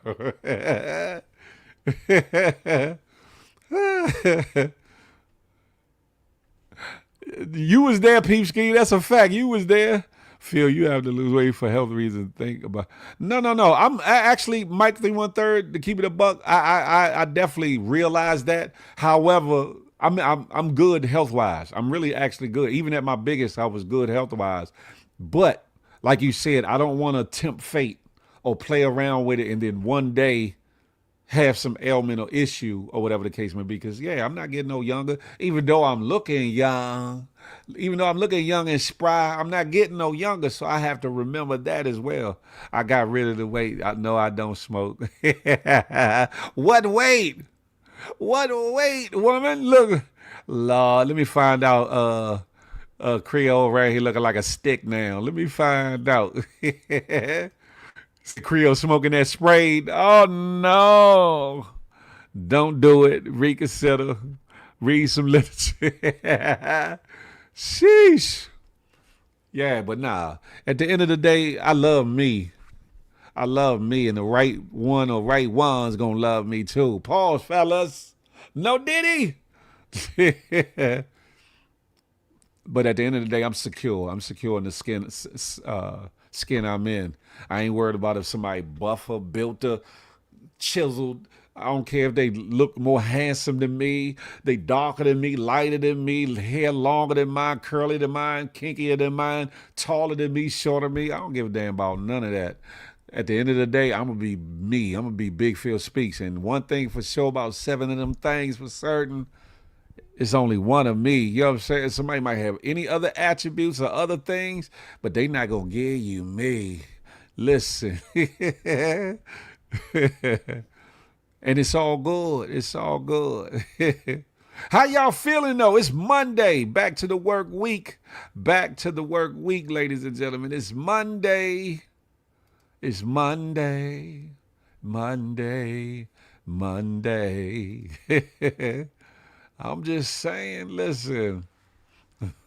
You was there, Peep Ski. That's a fact. You was there. Phil, you have to lose weight for health reasons. Think about. No. I'm actually Mike 313 to keep it a buck. I definitely realize that. However, I'm good health wise. I'm really actually good. Even at my biggest, I was good health wise. But like you said, I don't want to tempt fate or play around with it and then one day have some ailment or issue or whatever the case may be. Because, yeah, I'm not getting no younger. Even though I'm looking young and spry, I'm not getting no younger. So I have to remember that as well. I got rid of the weight. I know I don't smoke. What weight? What weight, woman? Look, Lord, let me find out. Creole right here looking like a stick now. Let me find out. Creole smoking that spray. Oh no. Don't do it. Reconsider. Read some literature. Sheesh. Yeah, but nah. At the end of the day, I love me. I love me, and the right one or right one's gonna love me too. Pause, fellas. No diddy. But at the end of the day, I'm secure. I'm secure in the skin I'm in. I ain't worried about if somebody buffer, built her, chiseled. I don't care if they look more handsome than me, they darker than me, lighter than me, hair longer than mine, curly than mine, kinkier than mine, taller than me, shorter than me. I don't give a damn about none of that. At the end of the day, I'm going to be me. I'm going to be Big Phil Speaks. And one thing for sure about 7 of them things for certain, it's only one of me. You know what I'm saying? Somebody might have any other attributes or other things, but they not going to give you me. Listen. And it's all good. It's all good. How y'all feeling though? It's Monday. Back to the work week. Back to the work week, ladies and gentlemen. It's Monday. It's Monday. Monday. Monday. I'm just saying, listen.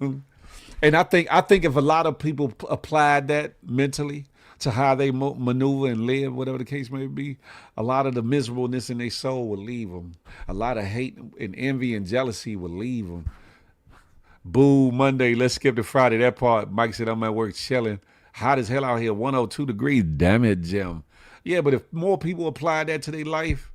And I think if a lot of people applied that mentally to how they maneuver and live, whatever the case may be, a lot of the miserableness in their soul will leave them. A lot of hate and envy and jealousy will leave them. Boo, Monday, let's skip to Friday. That part, Mike said I'm at work chilling. Hot as hell out here, 102 degrees. Damn it, Jim. Yeah, but if more people apply that to their life,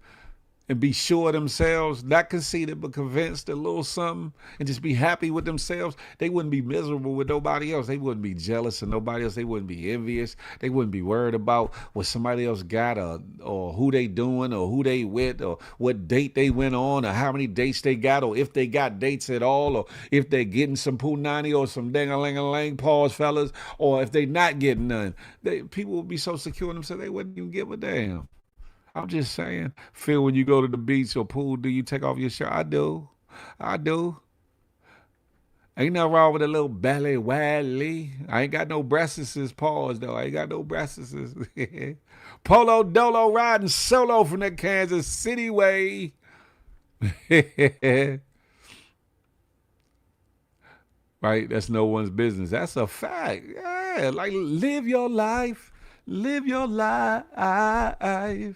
and be sure of themselves, not conceited, but convinced, a little something, and just be happy with themselves, they wouldn't be miserable with nobody else. They wouldn't be jealous of nobody else. They wouldn't be envious. They wouldn't be worried about what somebody else got or who they doing or who they with or what date they went on or how many dates they got or if they got dates at all or if they're getting some punani or some dang-a-ling-a-ling, pause, fellas, or if they not getting none. People would be so secure in themselves they wouldn't even give a damn. I'm just saying, Phil, when you go to the beach or pool, do you take off your shirt? I do. Ain't nothing wrong with a little belly wally. I ain't got no breastises, pause, though. I ain't got no breastises. Polo Dolo riding solo from that Kansas City way. Right? That's no one's business. That's a fact. Yeah, like live your life. Live your life.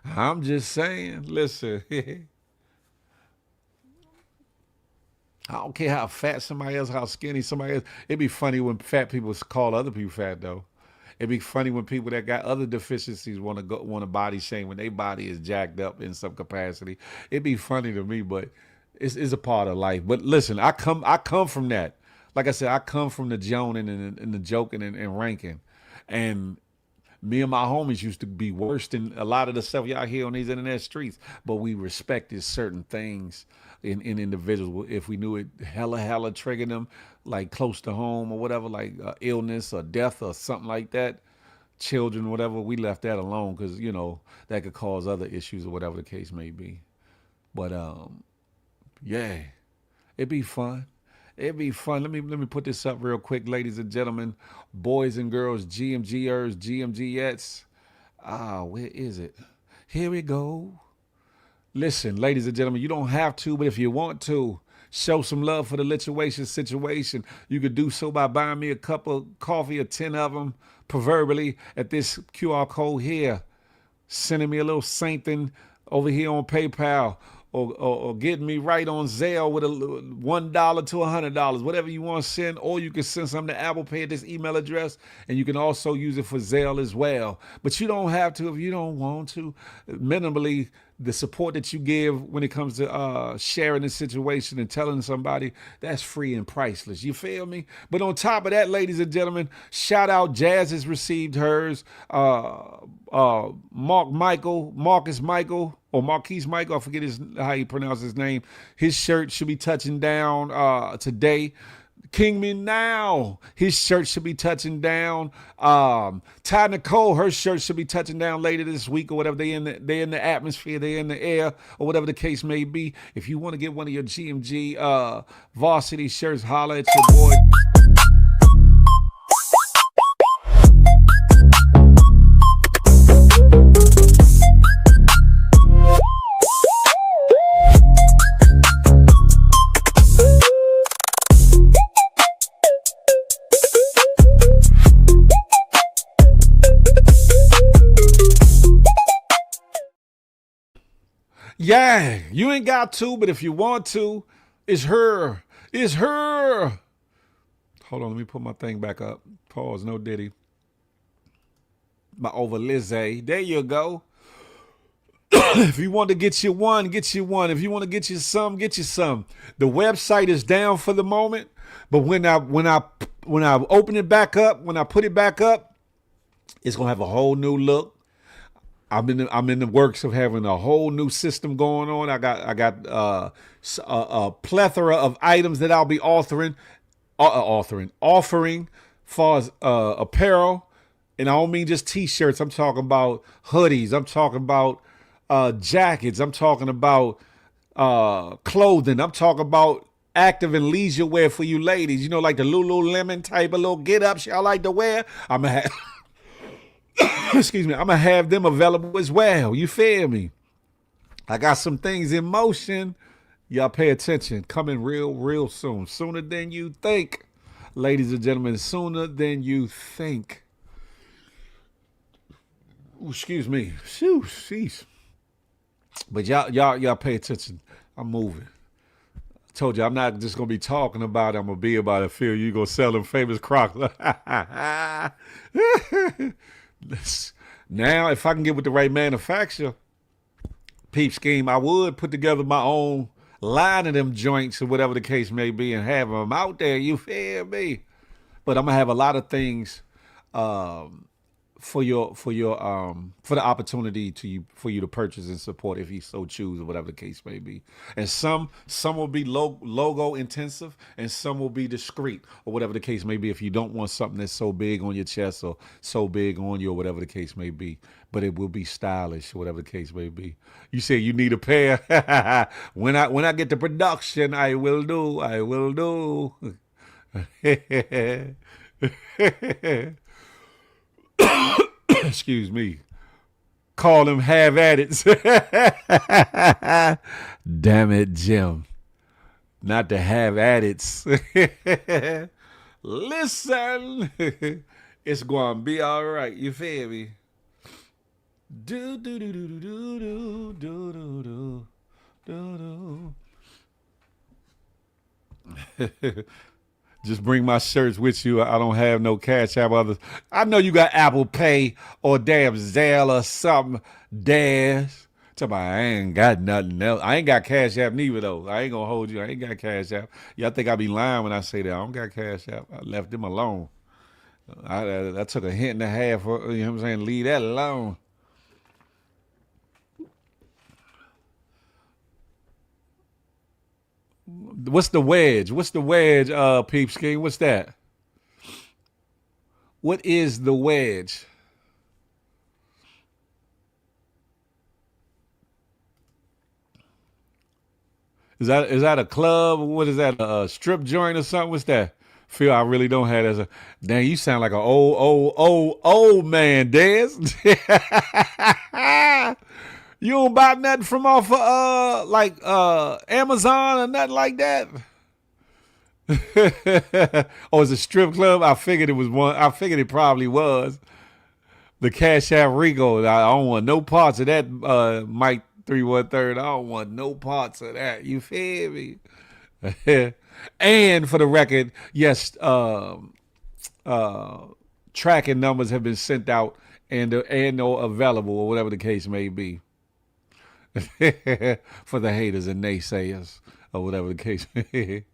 I'm just saying, listen. I don't care how fat somebody else, how skinny somebody else. It'd be funny when fat people call other people fat, though. It'd be funny when people that got other deficiencies want to body shame when their body is jacked up in some capacity. It'd be funny to me, but it's a part of life. But listen, I come from that. Like I said, I come from the joning and the joking and ranking. And Me and my homies used to be worse than a lot of the stuff y'all hear on these internet streets, but we respected certain things in individuals. If we knew it hella triggered them, like close to home or whatever, like illness or death or something like that, children, whatever, we left that alone because, you know, that could cause other issues or whatever the case may be. But yeah, it'd be fun. It'd be fun. Let me put this up real quick, ladies and gentlemen, boys and girls, GMGers, GMGettes. Where is it? Here we go. Listen, ladies and gentlemen, you don't have to, but if you want to, show some love for the lituation situation. You could do so by buying me a cup of coffee or 10 of them, proverbially, at this QR code here. Sending me a little something over here on PayPal. Or getting me right on Zelle with $1 to $100, whatever you want to send, or you can send something to Apple Pay at this email address, and you can also use it for Zelle as well. But you don't have to if you don't want to. Minimally, the support that you give when it comes to sharing the situation and telling somebody, that's free and priceless. You feel me? But on top of that, ladies and gentlemen, shout out Jazz has received hers. Marcus Michael, or Marquise Michael, I forget how you pronounce his name. His shirt should be touching down today. Kingman Now, his shirt should be touching down. Ty Nicole, her shirt should be touching down later this week or whatever. They're in the atmosphere, they're in the air, or whatever the case may be. If you want to get one of your GMG varsity shirts, holla at your boy. Yeah, you ain't got to, but if you want to, it's her. It's her. Hold on, let me put my thing back up. Pause, no Diddy. My over Lizzie. There you go. If you want to get you one, get you one. If you want to get you some, get you some. The website is down for the moment, but when I open it back up, when I put it back up, it's gonna have a whole new look. I'm in the works of having a whole new system going on. I got a plethora of items that I'll be offering far as apparel, and I don't mean just t-shirts. I'm talking about hoodies. I'm talking about jackets. I'm talking about clothing. I'm talking about active and leisure wear for you ladies. You know, like the Lululemon type of little get-ups y'all like to wear. I'm gonna have. Excuse me, I'm going to have them available as well. You feel me? I got some things in motion. Y'all pay attention. Coming real soon. Sooner than you think. Ladies and gentlemen, sooner than you think. Ooh, excuse me. Shoo, sheesh. But y'all pay attention. I'm moving. I told you, I'm not just going to be talking about it. I'm going to be about it. Feel you going to sell them famous Crocs. Now, if I can get with the right manufacturer, peep scheme, I would put together my own line of them joints or whatever the case may be and have them out there. You feel me? But I'm gonna have a lot of things for the opportunity for you to purchase and support if you so choose or whatever the case may be. And some will be logo intensive and some will be discreet or whatever the case may be if you don't want something that's so big on your chest or so big on you or whatever the case may be. But it will be stylish or whatever the case may be. You say you need a pair. When I get the production, I will do. Excuse me. Call them have at it. Damn it, Jim. Not to have at it. Listen. It's going to be all right. You feel me? Do do do do do do do do do do. Just bring my shirts with you. I don't have no Cash App. Others, I know you got Apple Pay or damn Zelle or something. Dash. Tell me I ain't got nothing else. I ain't got Cash App neither though. I ain't gonna hold you. I ain't got Cash App. Y'all think I be lying when I say that. I don't got Cash App. I left them alone. I took a hint and a half. You know what I'm saying? Leave that alone. What's the wedge? What's the wedge, Peeps King? What's that? What is the wedge? Is that a club? What is that? A strip joint or something? What's that? Phil, I really don't have that as a. Dang, you sound like an old man, Des. You don't buy nothing from off of Amazon or nothing like that. Oh, it's a strip club. I figured it was one. I figured it probably was. The Cash App Rigo. I don't want no parts of that, Mike 313. I don't want no parts of that. You feel me? And for the record, yes, tracking numbers have been sent out and or available or whatever the case may be. For the haters and naysayers or whatever the case may be.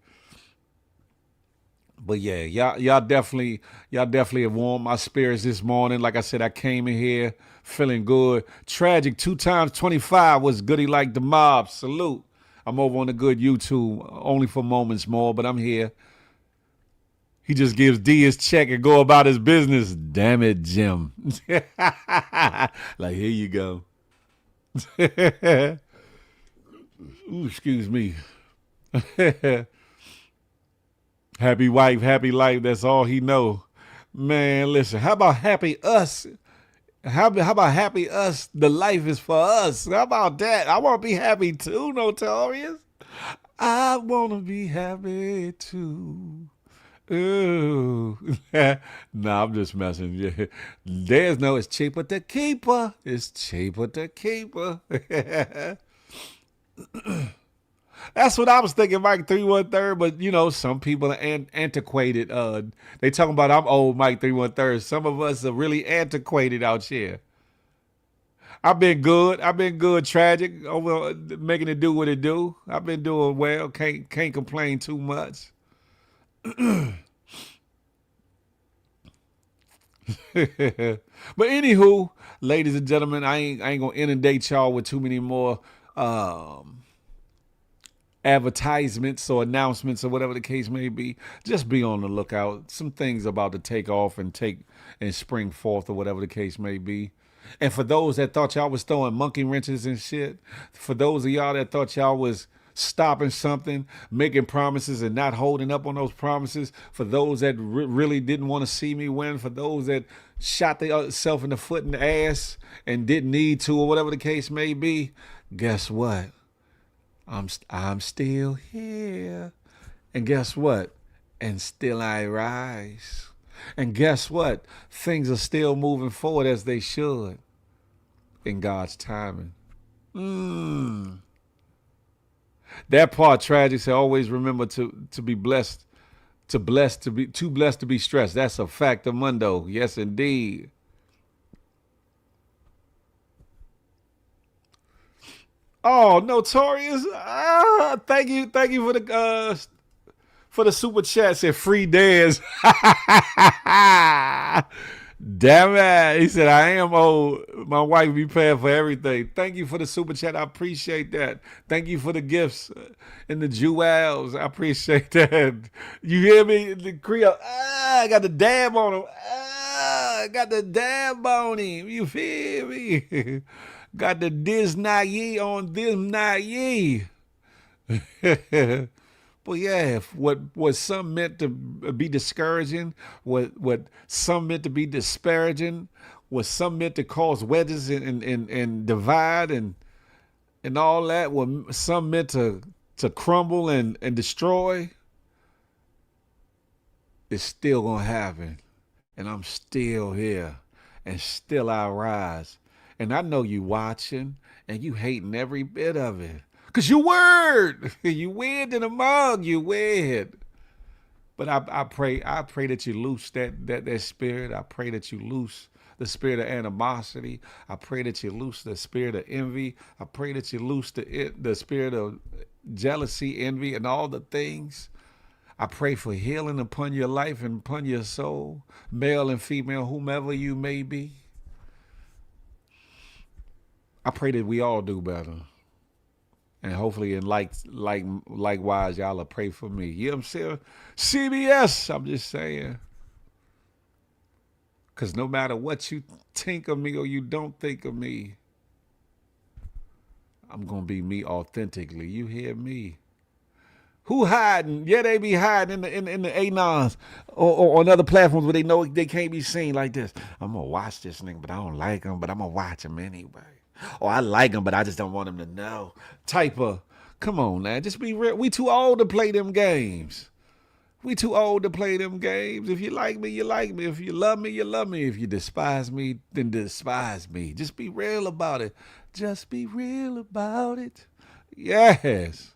But yeah, y'all definitely have warmed my spirits this morning. Like I said, I came in here feeling good. Tragic 2 times 25 was goody like the mob. Salute. I'm over on the good YouTube only for moments more, but I'm here. He just gives D his check and go about his business. Damn it, Jim. Like, here you go. Ooh, excuse me. Happy wife, happy life. That's all he know. Man, listen. How about happy us? How about happy us? The life is for us. How about that? I want to be happy too, Notorious. I want to be happy too. Ooh. Nah, I'm just messing. Yeah. There's no, it's cheaper to keep her. It's cheaper to keep her. That's what I was thinking, Mike 313. But you know, some people are antiquated. They talking about I'm old, Mike 313. Some of us are really antiquated out here. I've been good. Tragic over making it do what it do. I've been doing well. Can't complain too much. But anywho, ladies and gentlemen, I ain't gonna inundate y'all with too many more advertisements or announcements or whatever the case may be. Just be on the lookout. Some things about to take off and spring forth or whatever the case may be. And for those that thought y'all was throwing monkey wrenches and shit, for those of y'all that thought y'all was stopping something, making promises and not holding up on those promises, for those that really didn't want to see me win, for those that shot themselves in the foot and the ass and didn't need to or whatever the case may be, guess what? I'm still here. And guess what? And still I rise. And guess what? Things are still moving forward as they should in God's timing. That part, Tragic said, always remember to be blessed, too blessed to be stressed. That's a fact of Mundo. Yes, indeed. Oh, Notorious. Thank you for the super chat. Said free Dez. Damn it. He said, I am old. My wife be paying for everything. Thank you for the super chat. I appreciate that. Thank you for the gifts and the jewels. I appreciate that. You hear me? The Creole. I got the dab on him. I got the dab on him. You feel me? Got the Disney on Disney. But yeah, what some meant to be discouraging, what some meant to be disparaging, what some meant to cause wedges and divide and all that, what some meant to crumble and destroy, it's still gonna happen. And I'm still here, and still I rise. And I know you watching, and you hating every bit of it. Cause you weird. You weird in a mug, you weird. But I pray that you loose that spirit. I pray that you loose the spirit of animosity. I pray that you loose the spirit of envy. I pray that you loose the spirit of jealousy, envy, and all the things. I pray for healing upon your life and upon your soul, male and female, whomever you may be. I pray that we all do better. And hopefully, and likewise, y'all will pray for me. You know what I'm saying? CBS, I'm just saying. Because no matter what you think of me or you don't think of me, I'm going to be me authentically. You hear me? Who hiding? Yeah, they be hiding in the Anons or on other platforms where they know they can't be seen like this. I'm going to watch this nigga, but I don't like him, but I'm going to watch him anyway. Or I like him, but I just don't want him to know. Type of, come on, man. Just be real. We too old to play them games. We too old to play them games. If you like me, you like me. If you love me, you love me. If you despise me, then despise me. Just be real about it. Just be real about it. Yes.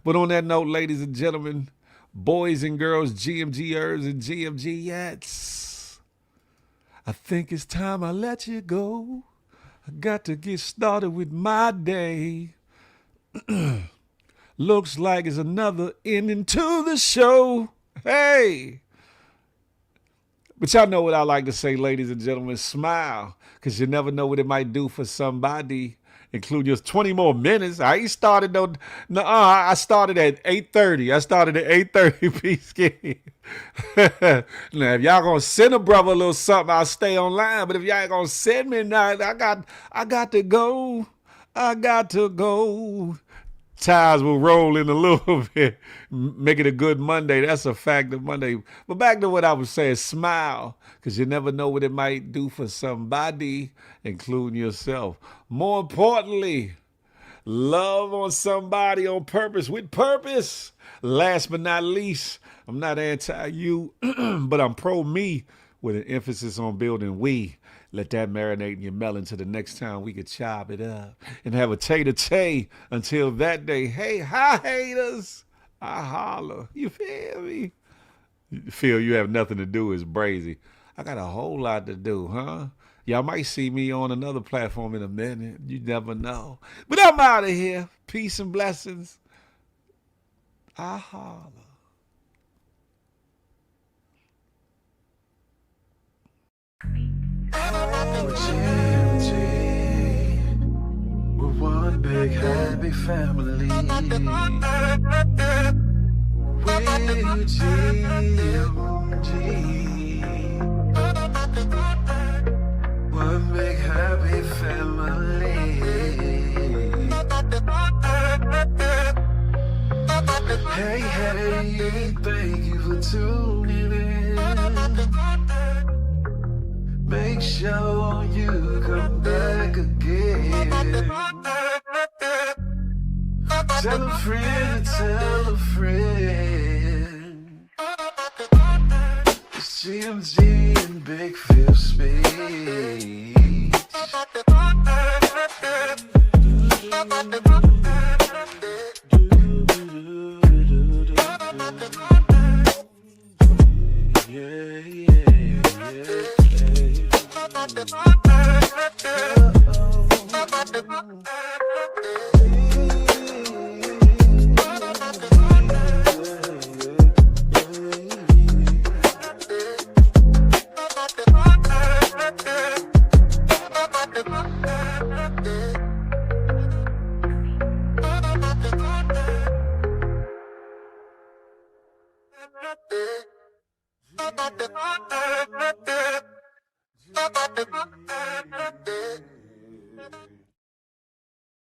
But on that note, ladies and gentlemen, boys and girls, GMGers and GMGettes, I think it's time I let you go. I got to get started with my day. Looks like it's another ending to the show. Hey. But y'all know what I like to say, ladies and gentlemen. Smile, because you never know what it might do for somebody. Include just 20 more minutes. I ain't started I started at 8:30. I started at 8:30, Peace King. Now, if y'all gonna send a brother a little something, I'll stay online. But if y'all ain't gonna send me nothing, I got to go. I got to go. Ties will roll in a little bit, make it a good Monday. That's a fact of Monday. But back to what I was saying, smile, because you never know what it might do for somebody, including yourself. More importantly, love on somebody on purpose, with purpose. Last but not least, I'm not anti-you, but I'm pro-me with an emphasis on building we. Let that marinate in your melon till the next time we could chop it up and have a tay-to-tay. Until that day, hey, hi, haters. I holler. You feel me? You feel you have nothing to do is brazy. I got a whole lot to do, huh? Y'all might see me on another platform in a minute. You never know. But I'm out of here. Peace and blessings. I holler. We're one big happy family. We're GMG. One big happy family. Hey, hey, thank you for tuning in. Make sure you come back again. Tell a friend, tell a friend. It's GMG and Big Fifth Speech. Yeah.